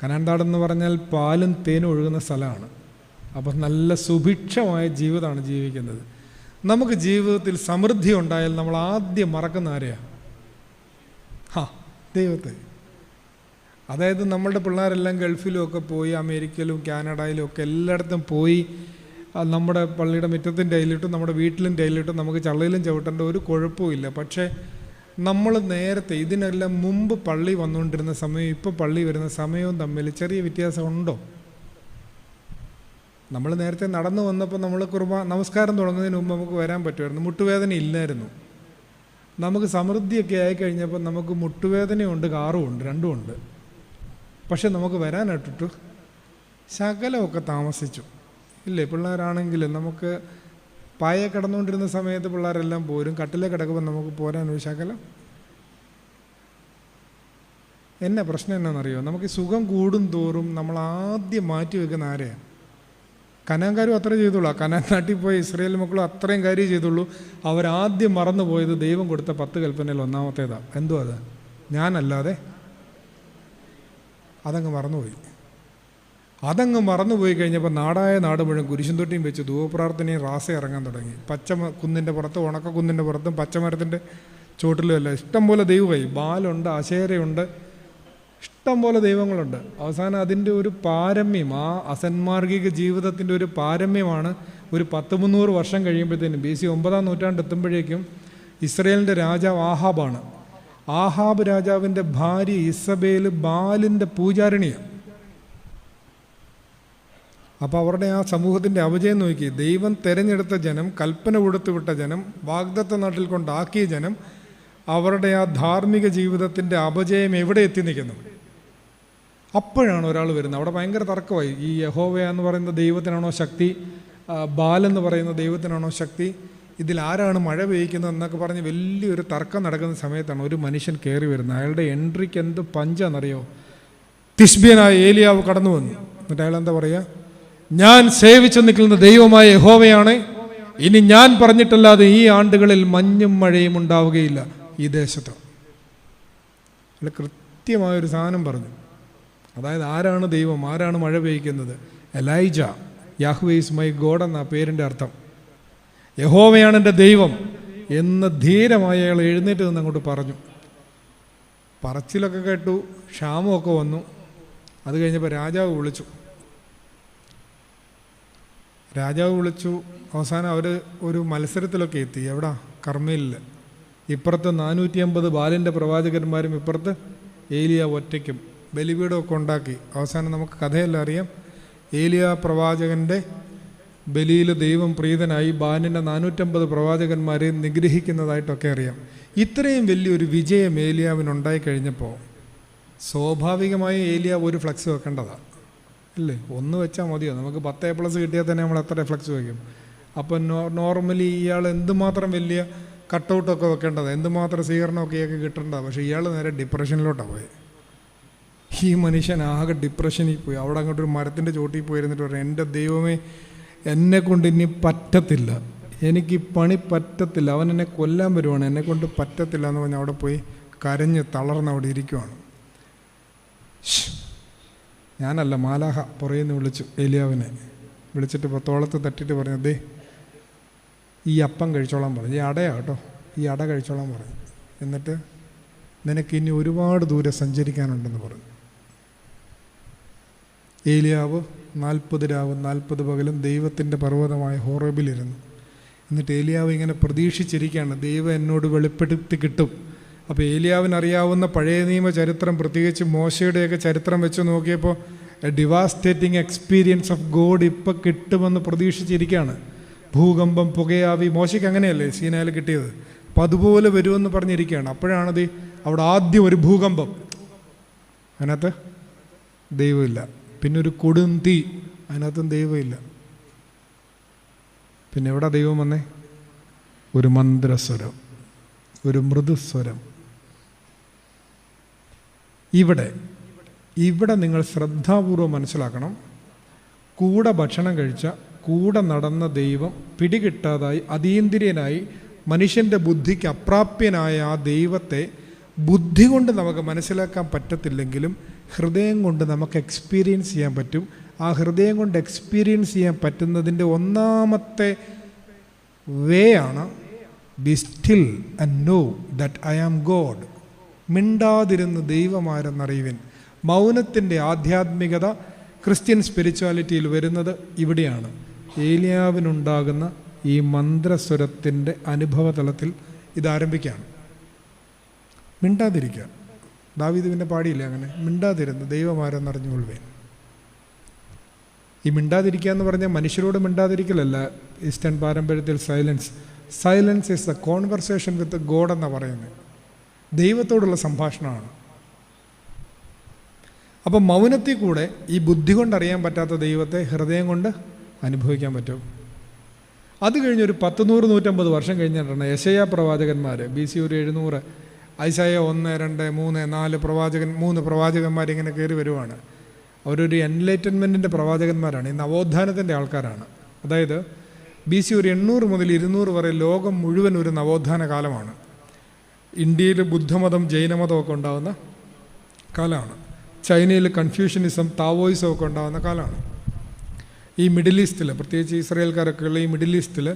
കനാൻ നാടെന്ന് പറഞ്ഞാൽ പാലും തേനും ഒഴുകുന്ന സ്ഥലമാണ്. അപ്പം നല്ല സുഭിക്ഷമായ ജീവിതമാണ് ജീവിക്കുന്നത്. നമുക്ക് ജീവിതത്തിൽ സമൃദ്ധി ഉണ്ടായാൽ നമ്മൾ ആദ്യം മറക്കുന്ന ആരെയാണ്? ദൈവത്തെ. അതായത് നമ്മളുടെ പിള്ളേരെല്ലാം ഗൾഫിലും ഒക്കെ പോയി, അമേരിക്കയിലും കാനഡയിലും ഒക്കെ എല്ലായിടത്തും പോയി നമ്മുടെ പള്ളിയുടെ മുറ്റത്തിൻ്റെ ടൈലിട്ടും നമ്മുടെ വീട്ടിലും ടൈലിട്ടും നമുക്ക് ചള്ളയിലും ചവിട്ടേണ്ട ഒരു കുഴപ്പമില്ല. പക്ഷേ നമ്മൾ നേരത്തെ ഇതിനെല്ലാം മുമ്പ് പള്ളി വന്നുകൊണ്ടിരുന്ന സമയവും ഇപ്പോൾ പള്ളി വരുന്ന സമയവും തമ്മിൽ ചെറിയ വ്യത്യാസമുണ്ടോ? നമ്മൾ നേരത്തെ നടന്നു വന്നപ്പോൾ നമ്മൾ നമസ്കാരം തുടങ്ങുന്നതിന് മുമ്പ് നമുക്ക് വരാൻ പറ്റുമായിരുന്നു, മുട്ടുവേദന ഇല്ലായിരുന്നു. നമുക്ക് സമൃദ്ധിയൊക്കെ ആയിക്കഴിഞ്ഞപ്പോൾ നമുക്ക് മുട്ടുവേദനയുണ്ട്, കാറുമുണ്ട്, രണ്ടുമുണ്ട്. പക്ഷെ നമുക്ക് വരാനായിട്ടിട്ട് ശകലമൊക്കെ താമസിച്ചു ഇല്ലേ? പിള്ളേരാണെങ്കിൽ നമുക്ക് പായ കിടന്നുകൊണ്ടിരുന്ന സമയത്ത് പിള്ളേരെല്ലാം പോരും, കട്ടിലെ കിടക്കുമ്പോൾ നമുക്ക് പോരാനൊരു ശകലം. എന്നെ പ്രശ്നം എന്നാണെന്നറിയോ? നമുക്ക് സുഖം കൂടും തോറും നമ്മൾ ആദ്യം മാറ്റി വെക്കുന്ന ആരെയാണ്? കനാൻകാരും അത്ര ചെയ്തുള്ളൂ. കനാൻ നാട്ടിൽ പോയ ഇസ്രായേൽ മക്കളും അത്രയും കാര്യം ചെയ്തുള്ളൂ. അവരാദ്യം മറന്നുപോയത് ദൈവം കൊടുത്ത 10 കൽപ്പനയിൽ ഒന്നാമത്തേതാണ്. എന്തോ അത്? ഞാനല്ലാതെ. അതങ്ങ് മറന്നുപോയി. മറന്നുപോയി കഴിഞ്ഞപ്പോൾ നാടായ നാട് മുഴുവൻ കുരിശും തൊട്ടിയും വെച്ച് ധൂപപ്രാർത്ഥനയും റാസ ഇറങ്ങാൻ തുടങ്ങി. കുന്നിൻ്റെ പുറത്തും ഉണക്കക്കുന്നിൻ്റെ പുറത്തും പച്ചമരത്തിൻ്റെ ചോട്ടിലും എല്ലാം ഇഷ്ടംപോലെ ദൈവമായി. ബാലുണ്ട്, അശേരയുണ്ട്, ഇഷ്ടംപോലെ ദൈവങ്ങളുണ്ട്. അവസാനം അതിൻ്റെ ഒരു പാരമ്യം, ആ അസന്മാർഗിക ജീവിതത്തിൻ്റെ ഒരു പാരമ്യമാണ് ഒരു 100-300 വർഷം കഴിയുമ്പോഴത്തേനും BC 9-ാം നൂറ്റാണ്ട് എത്തുമ്പോഴേക്കും ഇസ്രയേലിൻ്റെ രാജാവ് ആഹാബാണ്. ആഹാബ് രാജാവിൻ്റെ ഭാര്യ ഇസബേൽ ബാലിൻ്റെ പൂജാരിണിയാണ്. അപ്പോൾ അവരുടെ ആ സമൂഹത്തിൻ്റെ അപജയം നോക്കി. ദൈവം തിരഞ്ഞെടുത്ത ജനം, കൽപ്പന കൊടുത്തുവിട്ട ജനം, വാഗ്ദത്ത നാട്ടിൽ കൊണ്ടാക്കിയ ജനം, അവരുടെ ആ ധാർമ്മിക ജീവിതത്തിൻ്റെ അപജയം എവിടെ എത്തി നിൽക്കുന്നു? അപ്പോഴാണ് ഒരാൾ വരുന്നത്. അവിടെ ഭയങ്കര തർക്കമായി. ഈ യഹോവ എന്ന് പറയുന്ന ദൈവത്തിനാണോ ശക്തി, ബാലെന്ന് പറയുന്ന ദൈവത്തിനാണോ ശക്തി, ഇതിൽ ആരാണ് മഴ പെയ്യിക്കുന്നത് എന്നൊക്കെ പറഞ്ഞ് വലിയൊരു തർക്കം നടക്കുന്ന സമയത്താണ് ഒരു മനുഷ്യൻ കയറി വരുന്നത്. അയാളുടെ എൻട്രിക്ക് എന്ത് പഞ്ചാണെന്നറിയോ? തിശ്ബ്യനായ ഏലിയാവ് കടന്നു വന്നു. എന്നിട്ട് അയാൾ എന്താ പറയുക? ഞാൻ സേവിച്ചു നിൽക്കുന്ന ദൈവമായ യഹോവയാണ്, ഇനി ഞാൻ പറഞ്ഞിട്ടല്ലാതെ ഈ ആണ്ടുകളിൽ മഞ്ഞും മഴയും ഉണ്ടാവുകയില്ല ഈ ദേശത്ത്. അയാൾ കൃത്യമായൊരു സാധനം പറഞ്ഞു. അതായത് ആരാണ് ദൈവം, ആരാണ് മഴ പെയ്യിക്കുന്നത്? Elijah. Yahweh is my God എന്ന പേരിൻ്റെ അർത്ഥം. യഹോവയാണ് എൻ്റെ ദൈവം എന്ന് ധീരമായി അയാൾ എഴുന്നേറ്റ് നിന്ന് അങ്ങോട്ട് പറഞ്ഞു. പറച്ചിലൊക്കെ കേട്ടു, ക്ഷാമമൊക്കെ വന്നു. അത് കഴിഞ്ഞപ്പോൾ രാജാവ് വിളിച്ചു. അവസാനം അവർ ഒരു മത്സരത്തിലൊക്കെ എത്തി. എവിടാ? കർമ്മേലിൽ. ഇപ്പുറത്ത് 450 ബാലിൻ്റെ പ്രവാചകന്മാരും ഇപ്പുറത്ത് ഏലിയ ഒറ്റയ്ക്കും ബലിപീഠമൊക്കെ ഉണ്ടാക്കി. അവസാനം നമുക്ക് കഥയെല്ലാം അറിയാം. ഏലിയ പ്രവാചകൻ്റെ ബലിയിൽ ദൈവം പ്രീതനായി ബാലിൻ്റെ 450 പ്രവാചകന്മാരെ നിഗ്രഹിക്കുന്നതായിട്ടൊക്കെ അറിയാം. ഇത്രയും വലിയൊരു വിജയം ഏലിയാവിനുണ്ടായി കഴിഞ്ഞപ്പോൾ സ്വാഭാവികമായി ഏലിയാവ് ഒരു ഫ്ലക്സ് വെക്കേണ്ടതാണ് അല്ലേ? ഒന്ന് വെച്ചാൽ മതിയോ? നമുക്ക് 10A+ കിട്ടിയാൽ തന്നെ നമ്മൾ എത്ര ഫ്ലക്സ് വയ്ക്കും? അപ്പം നോർമലി ഇയാൾ എന്തുമാത്രം വലിയ കട്ടൗട്ടൊക്കെ വെക്കേണ്ടതാണ്, എന്തുമാത്രം സ്വീകരണമൊക്കെ കിട്ടേണ്ടതാണ്. പക്ഷേ ഇയാൾ നേരെ ഡിപ്രഷനിലോട്ടാണ് പോയത്. ഈ മനുഷ്യൻ ആകെ ഡിപ്രഷനിൽ പോയി. അവിടെ അങ്ങോട്ടൊരു മരത്തിൻ്റെ ചോട്ടിൽ പോയിരുന്നിട്ട് പറഞ്ഞു, എൻ്റെ ദൈവമേ, എന്നെക്കൊണ്ട് ഇനി പറ്റത്തില്ല, എനിക്ക് പണി പറ്റത്തില്ല, അവൻ എന്നെ കൊല്ലാൻ വരുവാണ്, എന്നെക്കൊണ്ട് പറ്റത്തില്ല എന്ന് പറഞ്ഞ് അവിടെ പോയി കരഞ്ഞ് തളർന്ന് അവിടെ ഇരിക്കുവാണ്. ഞാനല്ല, മാലാഹ പുറയുന്ന് വിളിച്ചു ഏലിയാവിനെ. വിളിച്ചിട്ട് തോളത്ത് തട്ടിയിട്ട് പറഞ്ഞു, ദേ ഈ അപ്പം കഴിച്ചോളാൻ പറഞ്ഞു. ഈ അടയാ കേട്ടോ, ഈ അട കഴിച്ചോളാൻ പറഞ്ഞു. എന്നിട്ട് നിനക്ക് ഇനി ഒരുപാട് ദൂരെ സഞ്ചരിക്കാനുണ്ടെന്ന് പറഞ്ഞു. ഏലിയാവ് 40 രാവും 40 പകലും ദൈവത്തിൻ്റെ പർവ്വതമായ ഹോറേബിലിരുന്നു. എന്നിട്ട് ഏലിയാവ് ഇങ്ങനെ പ്രതീക്ഷിച്ചിരിക്കുകയാണ്, ദൈവം എന്നോട് വെളിപ്പെടുത്തി കിട്ടും. അപ്പോൾ ഏലിയാവിനറിയാവുന്ന പഴയ നിയമ ചരിത്രം, പ്രത്യേകിച്ച് മോശയുടെയൊക്കെ ചരിത്രം വെച്ച് നോക്കിയപ്പോൾ A devastating experience of God ഇപ്പം കിട്ടുമെന്ന് പ്രതീക്ഷിച്ചിരിക്കുകയാണ്. ഭൂകമ്പം, പുകയാവി, മോശയ്ക്ക് അങ്ങനെയല്ലേ സീനായിൽ കിട്ടിയത്? അപ്പം അതുപോലെ വരുമെന്ന് പറഞ്ഞിരിക്കുകയാണ്. അപ്പോഴാണത് അവിടെ ആദ്യം ഒരു ഭൂകമ്പം. അതിനകത്ത് ദൈവമില്ല. പിന്നെ ഒരു കൊടും തീ, അതിനകത്തും ദൈവമില്ല. പിന്നെ എവിടെ ദൈവം വന്നേ? ഒരു മന്ത്രസ്വരം, ഒരു മൃദുസ്വരം. ഇവിടെ നിങ്ങൾ ശ്രദ്ധാപൂർവം മനസ്സിലാക്കണം. കൂടെ ഭക്ഷണം കഴിച്ച, കൂടെ നടന്ന ദൈവം പിടികിട്ടാതായി അതീന്ദ്രിയനായി മനുഷ്യൻ്റെ ബുദ്ധിക്ക് അപ്രാപ്യനായ ആ ദൈവത്തെ ബുദ്ധി കൊണ്ട് നമുക്ക് മനസ്സിലാക്കാൻ പറ്റത്തില്ലെങ്കിലും ഹൃദയം കൊണ്ട് നമുക്ക് എക്സ്പീരിയൻസ് ചെയ്യാൻ പറ്റും. ആ ഹൃദയം കൊണ്ട് എക്സ്പീരിയൻസ് ചെയ്യാൻ പറ്റുന്നതിൻ്റെ ഒന്നാമത്തെ വേ ആണ് be still and know that I am God. മിണ്ടാതിരുന്ന് ദൈവമാരെന്നറിയുവിൻ. മൗനത്തിൻ്റെ ആധ്യാത്മികത ക്രിസ്ത്യൻ സ്പിരിച്വാലിറ്റിയിൽ വരുന്നത് ഇവിടെയാണ്. ഏലിയാവിനുണ്ടാകുന്ന ഈ മന്ത്രസ്വരത്തിൻ്റെ അനുഭവതലത്തിൽ ഇതാരംഭിക്കുകയാണ്. മിണ്ടാതിരിക്കുക. ദാവീദ് പിന്നെ പാടിയില്ല അങ്ങനെ, മിണ്ടാതിരുന്ന് ദൈവമാരെന്നറിഞ്ഞുകൊള്ളുവേൻ. ഈ മിണ്ടാതിരിക്കുക എന്ന് പറഞ്ഞാൽ മനുഷ്യരോട് മിണ്ടാതിരിക്കലല്ല. ഈസ്റ്റേൺ പാരമ്പര്യത്തിൽ silence is the conversation with God എന്നാണ് പറയുന്നത്. ദൈവത്തോടുള്ള സംഭാഷണമാണ്. അപ്പം മൗനത്തിൽ കൂടെ ഈ ബുദ്ധി കൊണ്ടറിയാൻ പറ്റാത്ത ദൈവത്തെ ഹൃദയം കൊണ്ട് അനുഭവിക്കാൻ പറ്റും. അത് കഴിഞ്ഞൊരു 100-150 വർഷം കഴിഞ്ഞിട്ടാണ് യെശയ്യാ പ്രവാചകന്മാർ, BC ഒരു 700, ഐശയ്യ 1, 2, 3, 4 പ്രവാചകന്മാരിങ്ങനെ കയറി വരുവാണ്. അവരൊരു എൻലൈറ്റൻമെൻറ്റിൻ്റെ പ്രവാചകന്മാരാണ്, ഈ നവോത്ഥാനത്തിൻ്റെ ആൾക്കാരാണ്. അതായത് BC ഒരു 800 മുതൽ 200 വരെ ലോകം മുഴുവൻ ഒരു നവോത്ഥാന കാലമാണ്. ഇന്ത്യയിൽ ബുദ്ധമതം, ജൈനമതമൊക്കെ ഉണ്ടാകുന്ന കാലമാണ്. ചൈനയിൽ കൺഫ്യൂഷനിസം, താവോയിസം ഒക്കെ ഉണ്ടാകുന്ന കാലമാണ്. ഈ മിഡിൽ ഈസ്റ്റിൽ, പ്രത്യേകിച്ച് ഇസ്രായേൽക്കാരൊക്കെയുള്ള ഈ മിഡിൽ ഈസ്റ്റിൽ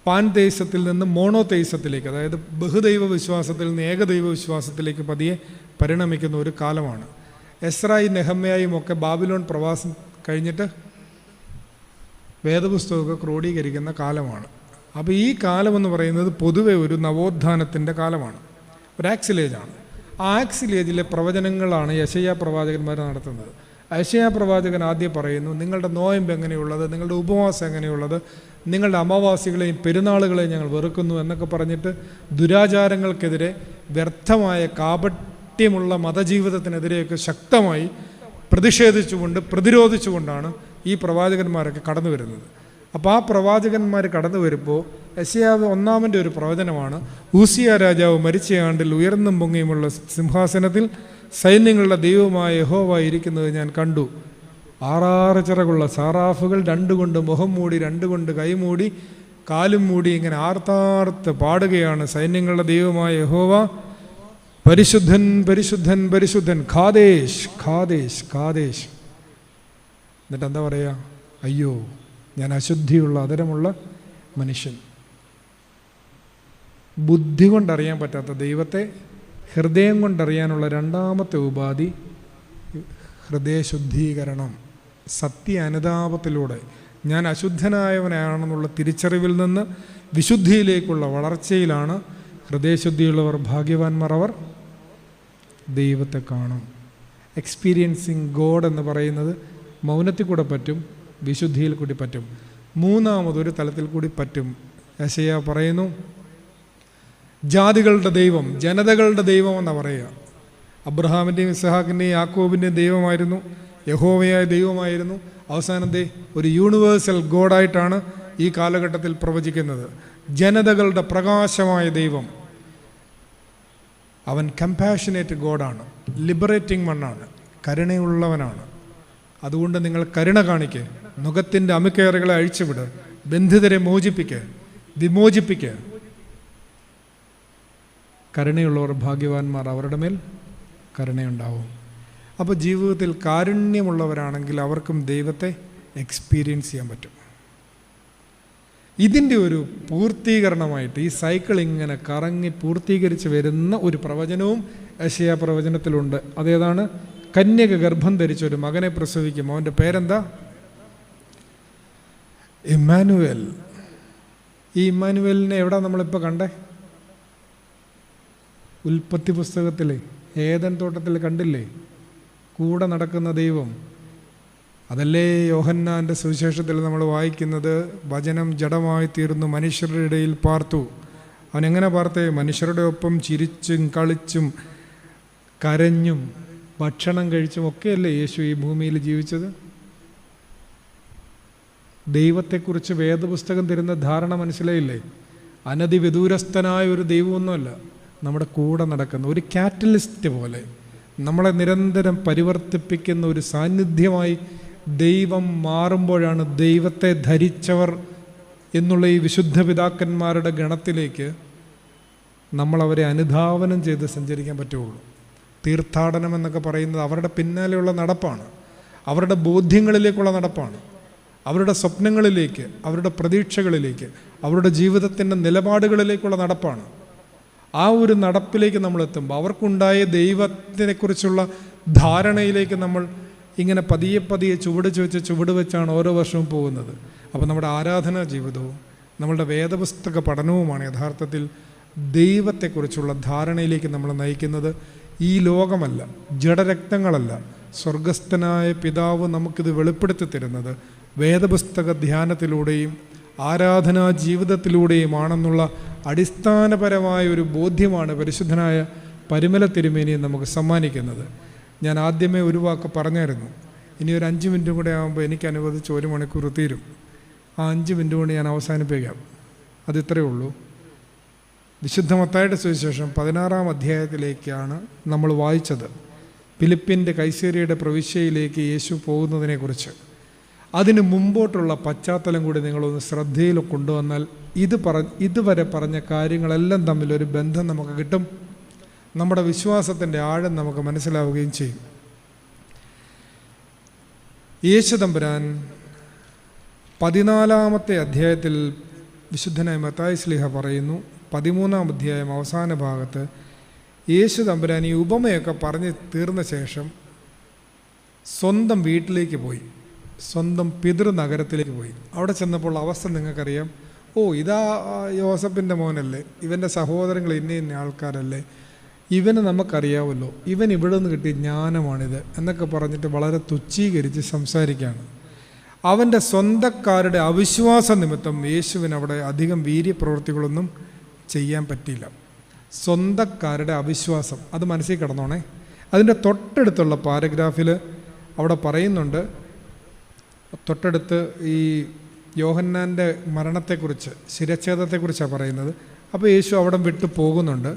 പാൻതെയ്സത്തിൽ നിന്ന് മോണോതെയ്സത്തിലേക്ക്, അതായത് ബഹുദൈവ വിശ്വാസത്തിൽ നിന്ന് ഏകദൈവ വിശ്വാസത്തിലേക്ക് പതിയെ പരിണമിക്കുന്ന ഒരു കാലമാണ്. എസ്രായും നെഹമ്യായും ഒക്കെ ബാബിലോൺ പ്രവാസം കഴിഞ്ഞിട്ട് വേദപുസ്തകമൊക്കെ ക്രോഡീകരിക്കുന്ന കാലമാണ്. അപ്പോൾ ഈ കാലമെന്ന് പറയുന്നത് പൊതുവെ ഒരു നവോത്ഥാനത്തിൻ്റെ കാലമാണ്, ഒരു ആക്സിലേജാണ്. ആ ആക്സിലേജിലെ പ്രവചനങ്ങളാണ് യെശയ്യാ പ്രവാചകന്മാർ നടത്തുന്നത്. യെശയ്യാ പ്രവാചകൻ ആദ്യം പറയുന്നു, നിങ്ങളുടെ നോയമ്പ് എങ്ങനെയുള്ളത്, നിങ്ങളുടെ ഉപവാസം എങ്ങനെയുള്ളത്, നിങ്ങളുടെ അമാവാസികളെയും പെരുന്നാളുകളെയും ഞങ്ങൾ വെറുക്കുന്നു എന്നൊക്കെ പറഞ്ഞിട്ട് ദുരാചാരങ്ങൾക്കെതിരെ, വ്യർത്ഥമായ കാപട്യമുള്ള മതജീവിതത്തിനെതിരെയൊക്കെ ശക്തമായി പ്രതിരോധിച്ചുകൊണ്ടാണ് ഈ പ്രവാചകന്മാരൊക്കെ കടന്നു വരുന്നത്. അപ്പോൾ ആ പ്രവാചകന്മാർ കടന്നു വരുമ്പോൾ യെശയ്യാവ് 1-ാമൻ്റെ ഒരു പ്രവചനമാണ്, ഊസിയ രാജാവ് മരിച്ച ആണ്ടിൽ ഉയർന്നും പൊങ്ങിയുമുള്ള സിംഹാസനത്തിൽ സൈന്യങ്ങളുടെ ദൈവമായ യഹോവ ഇരിക്കുന്നത് ഞാൻ കണ്ടു. 6 ചിറകുള്ള സാറാഫുകൾ 2 കൊണ്ട് മുഖം മൂടി, 2 കൊണ്ട് കൈമൂടി, കാലും മൂടി ഇങ്ങനെ ആർത്താർത്ത് പാടുകയാണ്, സൈന്യങ്ങളുടെ ദൈവമായ യഹോവ പരിശുദ്ധൻ പരിശുദ്ധൻ പരിശുദ്ധൻ, ഖാദേശ് ഖാദേശ് ഖാദേശ്. എന്നിട്ട് എന്താ പറയുക? അയ്യോ, ഞാൻ അശുദ്ധിയുള്ള അതരമുള്ള മനുഷ്യൻ. ബുദ്ധി കൊണ്ടറിയാൻ പറ്റാത്ത ദൈവത്തെ ഹൃദയം കൊണ്ടറിയാനുള്ള 2-ാമത്തെ ഉപാധി ഹൃദയശുദ്ധീകരണം. സത്യ അനുതാപത്തിലൂടെ ഞാൻ അശുദ്ധനായവനാണെന്നുള്ള തിരിച്ചറിവിൽ നിന്ന് വിശുദ്ധിയിലേക്കുള്ള വളർച്ചയിലാണ് ഹൃദയശുദ്ധിയുള്ളവർ ഭാഗ്യവാന്മാർ, അവർ ദൈവത്തെ കാണും. എക്സ്പീരിയൻസിങ് ഗോഡ് എന്ന് പറയുന്നത് മൗനത്തിൽ കൂടെ പറ്റും, വിശുദ്ധിയിൽ കൂടി പറ്റും, 3-ാമതൊരു തലത്തിൽ കൂടി പറ്റും. യെശയ്യാ പറയുന്നു, ജാതികളുടെ ദൈവം, ജനതകളുടെ ദൈവം എന്നാണ് പറയുക. അബ്രഹാമിൻ്റെയും ഇസ്ഹാക്കിൻ്റെയും യാക്കോബിൻ്റെയും ദൈവമായിരുന്നു, യഹോവയായ ദൈവമായിരുന്നു. അവസാനം ഒരു യൂണിവേഴ്സൽ ഗോഡായിട്ടാണ് ഈ കാലഘട്ടത്തിൽ പ്രവചിക്കുന്നത്. ജനതകളുടെ പ്രകാശമായ ദൈവം. അവൻ കമ്പാഷനേറ്റ് ഗോഡാണ്, ലിബറേറ്റിംഗ് മണ്ണാണ്, കരുണയുള്ളവനാണ്. അതുകൊണ്ട് നിങ്ങൾ കരുണ കാണിക്കുക, നുകത്തിൻ്റെ അമിക്കയറുകളെ അഴിച്ചുവിട്, ബന്ധിതരെ വിമോചിപ്പിക്കുക. കരുണയുള്ളവർ ഭാഗ്യവാന്മാർ, അവരുടെ മേൽ കരുണയുണ്ടാവും. അപ്പോൾ ജീവിതത്തിൽ കാരുണ്യമുള്ളവരാണെങ്കിൽ അവർക്കും ദൈവത്തെ എക്സ്പീരിയൻസ് ചെയ്യാൻ പറ്റും. ഇതിൻ്റെ ഒരു പൂർത്തീകരണമായിട്ട് ഈ സൈക്കിൾ ഇങ്ങനെ കറങ്ങി പൂർത്തീകരിച്ച് വരുന്ന ഒരു പ്രവചനവും യെശയ്യാ പ്രവചനത്തിലുണ്ട്. അതേതാണ്? കന്യക ഗർഭം ധരിച്ച ഒരു മകനെ പ്രസവിക്കും. അവൻ്റെ പേരെന്താ? ഇമ്മാനുവേൽ. ഈ ഇമ്മാനുവേലിനെ എവിടെ നമ്മളിപ്പോൾ കണ്ടേ? ഉൽപ്പത്തി പുസ്തകത്തിൽ ഏദൻ തോട്ടത്തിൽ കണ്ടില്ലേ? കൂടെ നടക്കുന്ന ദൈവം. അതല്ലേ യോഹന്നാൻ്റെ സുവിശേഷത്തിൽ നമ്മൾ വായിക്കുന്നത്, വചനം ജഡമായി തീർന്നു മനുഷ്യരുടെ ഇടയിൽ പാർത്തു. അവനെങ്ങനെ പാർത്തേ? മനുഷ്യരുടെ ഒപ്പം ചിരിച്ചും കളിച്ചും കരഞ്ഞും ഭക്ഷണം കഴിച്ചും ഒക്കെയല്ലേ യേശു ഈ ഭൂമിയിൽ ജീവിച്ചത്? ദൈവത്തെക്കുറിച്ച് വേദപുസ്തകം തരുന്ന ധാരണ മനസ്സിലായില്ലേ? അനധിവിദൂരസ്ഥനായ ഒരു ദൈവമൊന്നുമല്ല, നമ്മുടെ കൂടെ നടക്കുന്ന ഒരു കാറ്റലിസ്റ്റ് പോലെ നമ്മളെ നിരന്തരം പരിവർത്തിപ്പിക്കുന്ന ഒരു സാന്നിധ്യമായി ദൈവം മാറുമ്പോഴാണ് ദൈവത്തെ ധരിച്ചവർ എന്നുള്ള ഈ വിശുദ്ധ പിതാക്കന്മാരുടെ ഗണത്തിലേക്ക് നമ്മളവരെ അനുധാവനം ചെയ്ത് സഞ്ചരിക്കാൻ പറ്റുള്ളൂ. തീർത്ഥാടനം എന്നൊക്കെ പറയുന്നത് അവരുടെ പിന്നാലെയുള്ള നടപ്പാണ്, അവരുടെ ബോധ്യങ്ങളിലേക്കുള്ള നടപ്പാണ്, അവരുടെ സ്വപ്നങ്ങളിലേക്ക്, അവരുടെ പ്രതീക്ഷകളിലേക്ക്, അവരുടെ ജീവിതത്തിൻ്റെ നിലപാടുകളിലേക്കുള്ള നടപ്പാണ്. ആ ഒരു നടപ്പിലേക്ക് നമ്മൾ എത്തുമ്പോൾ അവർക്കുണ്ടായ ദൈവത്തിനെക്കുറിച്ചുള്ള ധാരണയിലേക്ക് നമ്മൾ ഇങ്ങനെ പതിയെ പതിയെ ചുവട് വെച്ചാണ് ഓരോ വർഷവും പോകുന്നത്. അപ്പോൾ നമ്മുടെ ആരാധനാ ജീവിതവും നമ്മളുടെ വേദപുസ്തക പഠനവുമാണ് യഥാർത്ഥത്തിൽ ദൈവത്തെക്കുറിച്ചുള്ള ധാരണയിലേക്ക് നമ്മൾ നയിക്കുന്നത്. ഈ ലോകമല്ല, ജഡരക്തങ്ങളല്ല, സ്വർഗസ്ഥനായ പിതാവ് നമുക്കിത് വെളിപ്പെടുത്തി തരുന്നത് വേദപുസ്തക ധ്യാനത്തിലൂടെയും ആരാധനാ ജീവിതത്തിലൂടെയുമാണെന്നുള്ള അടിസ്ഥാനപരമായ ഒരു ബോധ്യമാണ് പരിശുദ്ധനായ പരിമല തിരുമേനി നമുക്ക് സമ്മാനിക്കുന്നത്. ഞാൻ ആദ്യമേ ഒരു വാക്ക് പറഞ്ഞായിരുന്നു, ഇനി ഒരു 5 മിനിറ്റും കൂടെ ആകുമ്പോൾ എനിക്ക് അനുവദിച്ച് 1 മണിക്കൂർ തീരും. ആ 5 മിനിറ്റ് കൊണ്ട് ഞാൻ അവസാനിപ്പിക്കാം. അതിത്രയേ ഉള്ളൂ. വിശുദ്ധ മത്തായിയുടെ സുവിശേഷം 16-ാം അധ്യായത്തിലേക്കാണ് നമ്മൾ വായിച്ചത്. ഫിലിപ്പിൻ്റെ കൈസേരിയുടെ പ്രവിശ്യയിലേക്ക് യേശു പോകുന്നതിനെക്കുറിച്ച്. അതിന് മുമ്പോട്ടുള്ള പശ്ചാത്തലം കൂടി നിങ്ങളൊന്ന് ശ്രദ്ധയിൽ കൊണ്ടുവന്നാൽ ഇതുവരെ പറഞ്ഞ കാര്യങ്ങളെല്ലാം തമ്മിലൊരു ബന്ധം നമുക്ക് കിട്ടും. നമ്മുടെ വിശ്വാസത്തിൻ്റെ ആഴം നമുക്ക് മനസ്സിലാവുകയും ചെയ്യും. യേശു തമ്പുരാൻ 14-ാമത്തെ അധ്യായത്തിൽ വിശുദ്ധനായ മത്തായി ശ്ലീഹ പറയുന്നു, 13-ാം അധ്യായം അവസാന ഭാഗത്ത് യേശു തമ്പുരാൻ ഈ ഉപമയൊക്കെ പറഞ്ഞ് തീർന്ന ശേഷം സ്വന്തം വീട്ടിലേക്ക് പോയി, സ്വന്തം പിതൃനഗരത്തിലേക്ക് പോയി. അവിടെ ചെന്നപ്പോൾ അവസ്ഥ നിങ്ങൾക്കറിയാം. ഇതാ യോസഫിൻ്റെ മോനല്ലേ, ഇവൻ്റെ സഹോദരങ്ങൾ ഇന്ന ആൾക്കാരല്ലേ, ഇവന് നമുക്കറിയാമല്ലോ, ഇവൻ ഇവിടെ നിന്ന് കിട്ടിയ ജ്ഞാനമാണിത് എന്നൊക്കെ പറഞ്ഞിട്ട് വളരെ തുച്ഛീകരിച്ച് സംസാരിക്കുകയാണ്. അവൻ്റെ സ്വന്തക്കാരുടെ അവിശ്വാസ നിമിത്തം യേശുവിന് അവിടെ അധികം വീര്യപ്രവൃത്തികളൊന്നും ചെയ്യാൻ പറ്റിയില്ല. സ്വന്തക്കാരുടെ അവിശ്വാസം, അത് മനസ്സിൽ കിടന്നോണേ. അതിൻ്റെ തൊട്ടടുത്തുള്ള പാരഗ്രാഫിൽ അവിടെ പറയുന്നുണ്ട്, തൊട്ടടുത്ത് ഈ യോഹന്നാൻ്റെ മരണത്തെക്കുറിച്ച്, ശിരച്ഛേദത്തെക്കുറിച്ചാണ് പറയുന്നത്. അപ്പോൾ യേശു അവിടെ വിട്ടു പോകുന്നുണ്ട്,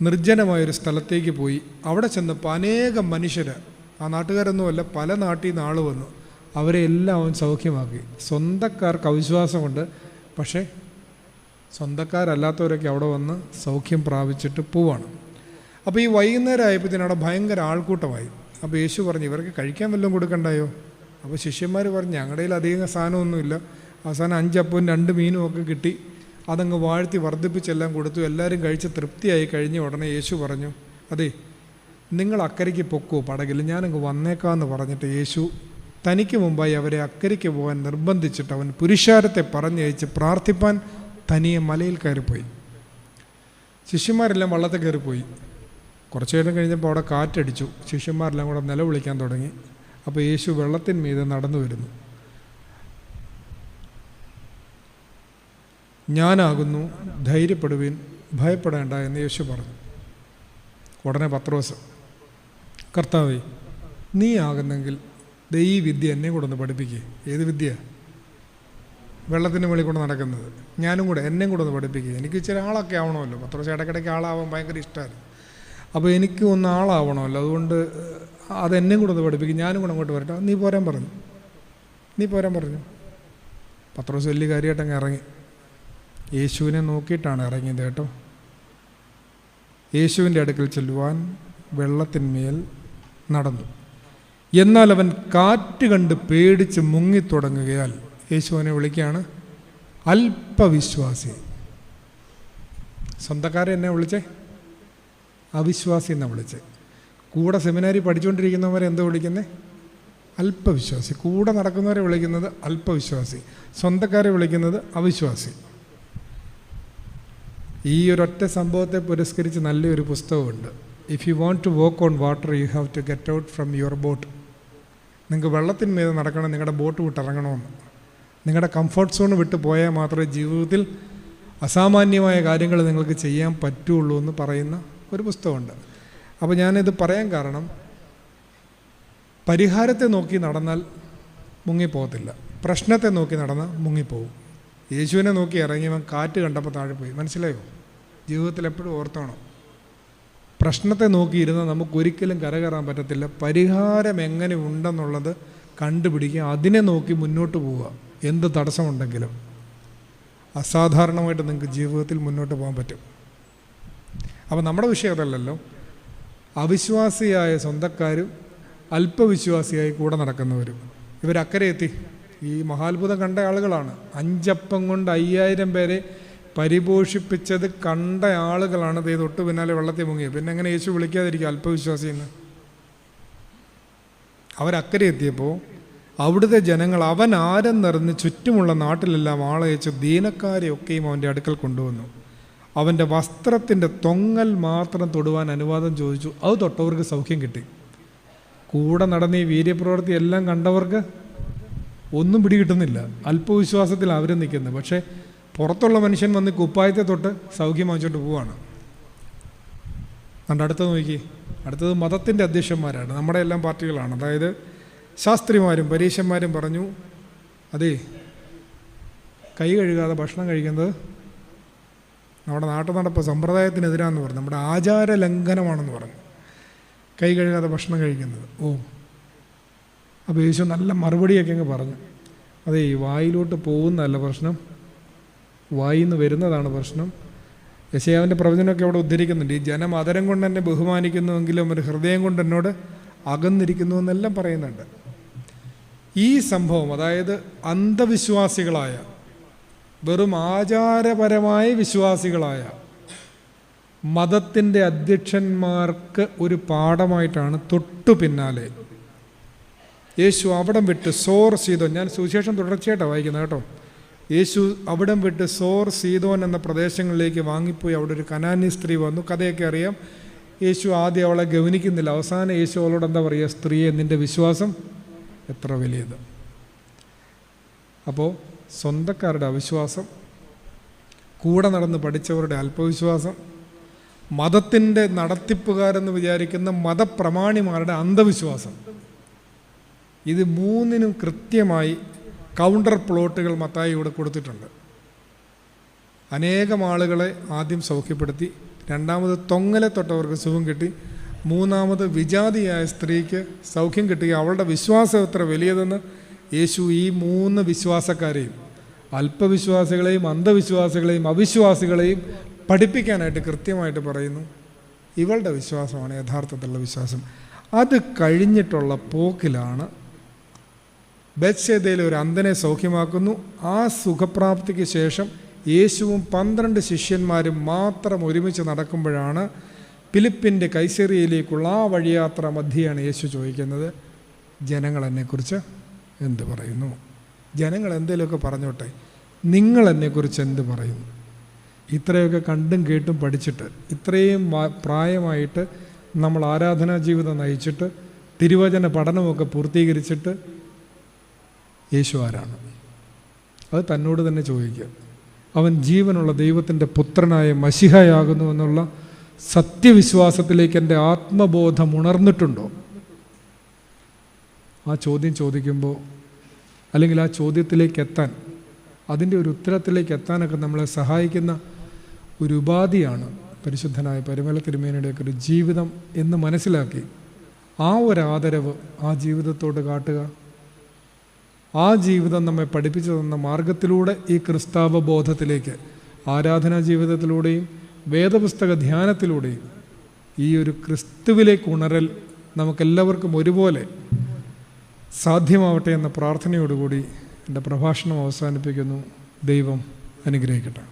നിർജ്ജനമായൊരു സ്ഥലത്തേക്ക് പോയി. അവിടെ ചെന്നപ്പോൾ അനേകം മനുഷ്യർ, ആ നാട്ടുകാരൊന്നുമല്ല, പല നാട്ടിൽ നിന്ന് ആൾ വന്നു. അവരെ എല്ലാം അവൻ സൗഖ്യമാക്കി. സ്വന്തക്കാർക്ക് അവിശ്വാസമുണ്ട്, പക്ഷേ സ്വന്തക്കാരല്ലാത്തവരൊക്കെ അവിടെ വന്ന് സൗഖ്യം പ്രാപിച്ചിട്ട് പോവാണ്. അപ്പോൾ ഈ വൈകുന്നേരം ആയപ്പോഴത്തേനും അവിടെ ഭയങ്കര ആൾക്കൂട്ടമായി. അപ്പോൾ യേശു പറഞ്ഞു, ഇവർക്ക് കഴിക്കാൻ വല്ലതും കൊടുക്കണ്ടായോ? അപ്പോൾ ശിഷ്യന്മാർ പറഞ്ഞു, ഞങ്ങളുടെ കയ്യിൽ അധികം സാധനമൊന്നുമില്ല. അവസാനം 5 അപ്പവും 2 മീനും ഒക്കെ കിട്ടി. അതങ്ങ് വാഴ്ത്തി വർദ്ധിപ്പിച്ചെല്ലാം കൊടുത്തു. എല്ലാവരും കഴിച്ച് തൃപ്തിയായി കഴിഞ്ഞ ഉടനെ യേശു പറഞ്ഞു, അതെ, നിങ്ങൾ അക്കരയ്ക്ക് പൊക്കോ പടകിൽ, ഞാനങ്ങ് വന്നേക്കാമെന്ന് പറഞ്ഞിട്ട് യേശു തനിക്ക് മുമ്പായി അവരെ അക്കരയ്ക്ക് പോകാൻ നിർബന്ധിച്ചിട്ട് അവൻ പുരുഷാരത്തെ പറഞ്ഞയച്ച് പ്രാർത്ഥിപ്പാൻ തനിയെ മലയിൽ കയറിപ്പോയി. ശിഷ്യന്മാരെല്ലാം വള്ളത്തിൽ കയറിപ്പോയി. കുറച്ചു നേരം കഴിഞ്ഞപ്പോൾ അവിടെ കാറ്റടിച്ചു. ശിഷ്യന്മാരെല്ലാം കൂടെ നിലവിളിക്കാൻ തുടങ്ങി. അപ്പോൾ യേശു വെള്ളത്തിന്മീതെ നടന്നു വരുന്നു. ഞാനാകുന്നു, ധൈര്യപ്പെടുവിൻ, ഭയപ്പെടേണ്ട എന്ന് യേശു പറഞ്ഞു. ഉടനെ പത്രോസ്, കർത്താവേ, നീ ആകുന്നെങ്കിൽ ഈ വിദ്യ എന്നെ കൂടെ ഒന്ന് പഠിപ്പിക്കേ. ഏത് വിദ്യ? വെള്ളത്തിൻ്റെ മുകളിൽ കൊണ്ട് നടക്കുന്നത്. ഞാനും കൂടെ, എന്നെയും കൂടെ ഒന്ന് പഠിപ്പിക്കുക. എനിക്ക് ഇച്ചിരി ആളൊക്കെ ആവണമല്ലോ. പത്രോസ് ഇടയ്ക്കിടയ്ക്ക് ആളാവാൻ ഭയങ്കര ഇഷ്ടമായിരുന്നു. അപ്പോൾ എനിക്ക് ഒന്ന് ആളാവണമല്ലോ, അതുകൊണ്ട് അതെന്നെയും കൂടെ ഒന്ന് പഠിപ്പിക്കും, ഞാനും കൂടെ അങ്ങോട്ട് വരട്ടെ. നീ പോരാൻ പറഞ്ഞു. പത്രോസ് വലിയ കാര്യമായിട്ടങ്ങ് ഇറങ്ങി. യേശുവിനെ നോക്കിയിട്ടാണ് ഇറങ്ങിയത് കേട്ടോ. യേശുവിൻ്റെ അടുക്കൽ ചെല്ലുവാൻ വെള്ളത്തിന്മേൽ നടന്നു. എന്നാൽ അവൻ കാറ്റ് കണ്ട് പേടിച്ച് മുങ്ങിത്തുടങ്ങുകയാൽ യേശു അവനെ വിളിക്കുകയാണ്, അല്പവിശ്വാസി. സ്വന്തക്കാരെ എന്നെ വിളിച്ചേ? അവിശ്വാസി എന്നാണ് വിളിച്ചേ. കൂടെ സെമിനാരി പഠിച്ചുകൊണ്ടിരിക്കുന്നവരെ എന്താ വിളിക്കുന്നത്? അല്പവിശ്വാസി. കൂടെ നടക്കുന്നവരെ വിളിക്കുന്നത് അല്പവിശ്വാസി, സ്വന്തക്കാരെ വിളിക്കുന്നത് അവിശ്വാസി. ഈ ഒരൊറ്റ സംഭവത്തെ പുരസ്കരിച്ച് നല്ലൊരു പുസ്തകമുണ്ട്. If you want to walk on water you have to get out from your boat. നിങ്ങൾക്ക് വെള്ളത്തിന്മേൽ നടക്കണം, നിങ്ങളുടെ ബോട്ട് വിട്ടിറങ്ങണമെന്ന്. നിങ്ങളുടെ കംഫർട്ട് സോൺ വിട്ട് പോയാൽ മാത്രമേ ജീവിതത്തിൽ അസാമാന്യമായ കാര്യങ്ങൾ നിങ്ങൾക്ക് ചെയ്യാൻ പറ്റുള്ളൂ എന്ന് പറയുന്ന ഒരു പുസ്തകമുണ്ട്. അപ്പോൾ ഞാനിത് പറയാൻ കാരണം, പരിഹാരത്തെ നോക്കി നടന്നാൽ മുങ്ങിപ്പോകത്തില്ല, പ്രശ്നത്തെ നോക്കി നടന്നാൽ മുങ്ങിപ്പോവും. യേശുവിനെ നോക്കി ഇറങ്ങിയവൻ കാറ്റ് കണ്ടപ്പോൾ താഴെ പോയി. മനസ്സിലായോ? ജീവിതത്തിൽ എപ്പോഴും ഓർത്തോണം, പ്രശ്നത്തെ നോക്കിയിരുന്നാൽ നമുക്കൊരിക്കലും കരകയറാൻ പറ്റത്തില്ല. പരിഹാരം എങ്ങനെ ഉണ്ടെന്നുള്ളത് കണ്ടുപിടിക്കുക, അതിനെ നോക്കി മുന്നോട്ട് പോവുക. എന്ത് തടസ്സമുണ്ടെങ്കിലും അസാധാരണമായിട്ട് നിങ്ങൾക്ക് ജീവിതത്തിൽ മുന്നോട്ട് പോകാൻ പറ്റും. അപ്പോൾ നമ്മുടെ വിഷയം അതല്ലല്ലോ. അവിശ്വാസിയായ സ്വന്തക്കാരും അല്പവിശ്വാസിയായി കൂടെ നടക്കുന്നവരും ഇവരക്കരെ എത്തി. ഈ മഹാത്ഭുതം കണ്ട ആളുകളാണ്. 5 അപ്പം കൊണ്ട് 5000 പേരെ പരിപോഷിപ്പിച്ചത് കണ്ട ആളുകളാണ്. ദേ തൊട്ട് പിന്നാലെ വെള്ളത്തിൽ മുങ്ങിയത്. പിന്നെ എങ്ങനെ യേശു വിളിക്കാതിരിക്കുക അല്പവിശ്വാസിയെന്ന്? അവരക്കരെ എത്തിയപ്പോൾ അവിടുത്തെ ജനങ്ങൾ അവൻ ആരെന്നറിഞ്ഞ് ചുറ്റുമുള്ള നാട്ടിലെല്ലാം ആളയച്ച് ദീനക്കാരെയൊക്കെയും അവൻ്റെ അടുക്കൽ കൊണ്ടുവന്നു. അവൻ്റെ വസ്ത്രത്തിൻ്റെ തൊങ്ങൽ മാത്രം തൊടുവാൻ അനുവാദം ചോദിച്ചു. അത് തൊട്ടവർക്ക് സൗഖ്യം കിട്ടി. കൂടെ നടന്ന ഈ വീര്യപ്രവൃത്തി എല്ലാം കണ്ടവർക്ക് ഒന്നും പിടികിട്ടുന്നില്ല. അല്പവിശ്വാസത്തിൽ അവർ നിൽക്കുന്നത്. പക്ഷേ പുറത്തുള്ള മനുഷ്യൻ വന്ന് കുപ്പായത്തെ തൊട്ട് സൗഖ്യം വാങ്ങിച്ചോട്ട് പോവാണ്. കണ്ട് അടുത്തത് നോക്കി. അടുത്തത് മതത്തിൻ്റെ അധ്യക്ഷന്മാരാണ്, നമ്മുടെ എല്ലാം പാർട്ടികളാണ്. അതായത് ശാസ്ത്രിമാരും പരീശന്മാരും പറഞ്ഞു, അതേ കൈ കഴുകാതെ ഭക്ഷണം കഴിക്കുന്നത് നമ്മുടെ നാട്ടുനടപ്പ് സമ്പ്രദായത്തിനെതിരാന്ന് പറഞ്ഞു, നമ്മുടെ ആചാര ലംഘനമാണെന്ന് പറഞ്ഞു കൈ കഴുകാതെ ഭക്ഷണം കഴിക്കുന്നത്. അപ്പോൾ യേശു നല്ല മറുപടിയൊക്കെ അങ്ങ് പറഞ്ഞു. അതേ ഈ വായിലോട്ട് പോകുന്നതല്ല പ്രശ്നം, വായിൽ നിന്ന് വരുന്നതാണ് പ്രശ്നം. യെശയ്യാവിൻ്റെ പ്രവചനമൊക്കെ അവിടെ ഉദ്ധരിക്കുന്നുണ്ട്. ഈ ജനം അതരം കൊണ്ട് എന്നെ ബഹുമാനിക്കുന്നുവെങ്കിലും ഒരു ഹൃദയം കൊണ്ട് എന്നോട് അകന്നിരിക്കുന്നു എന്നെല്ലാം പറയുന്നുണ്ട്. ഈ സംഭവം, അതായത് അന്ധവിശ്വാസികളായ, വെറും ആചാരപരമായ വിശ്വാസികളായ മതത്തിൻ്റെ അധ്യക്ഷന്മാർക്ക് ഒരു പാഠമായിട്ടാണ് തൊട്ടു പിന്നാലെ യേശു അവിടം വിട്ട് സോർ സീതോൻ, ഞാൻ സുവിശേഷം തുടർച്ചയായിട്ടാണ് വായിക്കുന്നത് കേട്ടോ. യേശു അവിടം വിട്ട് സോർ സീതോൻ എന്ന പ്രദേശങ്ങളിലേക്ക് വാങ്ങിപ്പോയി. അവിടെ ഒരു കനാനി സ്ത്രീ വന്നു. കഥയൊക്കെ അറിയാം. യേശു ആദ്യം അവളെ ഗവനിക്കുന്നില്ല. അവസാനം യേശു അവളോട് എന്താ പറയുക? സ്ത്രീയെ, നിൻ്റെ വിശ്വാസം എത്ര വലിയത്. അപ്പോൾ സ്വന്തക്കാരുടെ അവിശ്വാസം, കൂടെ നടന്ന് പഠിച്ചവരുടെ അല്പവിശ്വാസം, മതത്തിൻ്റെ നടത്തിപ്പുകാരെന്ന് വിചാരിക്കുന്ന മതപ്രമാണിമാരുടെ അന്ധവിശ്വാസം, ഇത് മൂന്നിനും കൃത്യമായി കൗണ്ടർ പ്ലോട്ടുകൾ മത്തായി ഇവിടെ കൊടുത്തിട്ടുണ്ട്. അനേകം ആളുകളെ ആദ്യം സൗഖ്യപ്പെടുത്തി, രണ്ടാമത് തൊങ്ങലെ തൊട്ടവർക്ക് സുഖം കിട്ടി, മൂന്നാമത് വിജാതിയായ സ്ത്രീക്ക് സൗഖ്യം കിട്ടി. അവളുടെ വിശ്വാസം എത്ര വലിയതെന്ന് യേശു ഈ 3 വിശ്വാസക്കാരെയും, അല്പവിശ്വാസികളെയും അന്ധവിശ്വാസികളെയും അവിശ്വാസികളെയും പഠിപ്പിക്കാനായിട്ട് കൃത്യമായിട്ട് പറയുന്നു. ഇവളുടെ വിശ്വാസമാണ് യഥാർത്ഥത്തിലുള്ള വിശ്വാസം. അത് കഴിഞ്ഞിട്ടുള്ള പോക്കിലാണ് ബെത്ശേദയിലെ ഒരു അന്ധനെ സൗഖ്യമാക്കുന്നു. ആ സുഖപ്രാപ്തിക്ക് ശേഷം യേശുവും 12 ശിഷ്യന്മാരും മാത്രം ഒരുമിച്ച് നടക്കുമ്പോഴാണ് ഫിലിപ്പിൻ്റെ കൈസറിയയിലേക്കുള്ള ആ വഴിയാത്ര മധ്യയാണ് യേശു ചോദിക്കുന്നത്, ജനങ്ങൾ എന്നെക്കുറിച്ച് എന്ത് പറയുന്നു? ജനങ്ങൾ എന്തെങ്കിലുമൊക്കെ പറഞ്ഞോട്ടെ, നിങ്ങൾ എന്നെക്കുറിച്ച് എന്ത് പറയുന്നു? ഇത്രയൊക്കെ കണ്ടും കേട്ടും പഠിച്ചിട്ട്, ഇത്രയും പ്രായമായിട്ട് നമ്മൾ ആരാധനാ ജീവിതം നയിച്ചിട്ട്, തിരുവചന പഠനമൊക്കെ പൂർത്തീകരിച്ചിട്ട് യേശു ആരാണ്? അത് തന്നോട് തന്നെ ചോദിക്കുക. അവൻ ജീവനുള്ള ദൈവത്തിൻ്റെ പുത്രനായ മശിഹയാകുന്നു എന്നുള്ള സത്യവിശ്വാസത്തിലേക്ക് എൻ്റെ ആത്മബോധം ഉണർന്നിട്ടുണ്ടോ? ആ ചോദ്യം ചോദിക്കുമ്പോൾ, അല്ലെങ്കിൽ ആ ചോദ്യത്തിലേക്ക് എത്താൻ, അതിൻ്റെ ഒരു ഉത്തരത്തിലേക്ക് എത്താനൊക്കെ നമ്മളെ സഹായിക്കുന്ന ഒരു ഉപാധിയാണ് പരിശുദ്ധനായ പരിമല തിരുമേനിയുടെയൊക്കെ ഒരു ജീവിതം എന്ന് മനസ്സിലാക്കി ആ ഒരു ആദരവ് ആ ജീവിതത്തോട് കാട്ടുക. ആ ജീവിതം നമ്മെ പഠിപ്പിച്ചു തന്ന മാർഗത്തിലൂടെ ഈ ക്രിസ്താവബോധത്തിലേക്ക് ആരാധനാ ജീവിതത്തിലൂടെയും വേദപുസ്തക ധ്യാനത്തിലൂടെയും ഈ ഒരു ക്രിസ്തുവിലേക്ക് ഉണരൽ നമുക്കെല്ലാവർക്കും ഒരുപോലെ സാധ്യമാവട്ടെ എന്ന പ്രാർത്ഥനയോടുകൂടി എൻ്റെ പ്രഭാഷണം അവസാനിപ്പിക്കുന്നു. ദൈവം അനുഗ്രഹിക്കട്ടെ.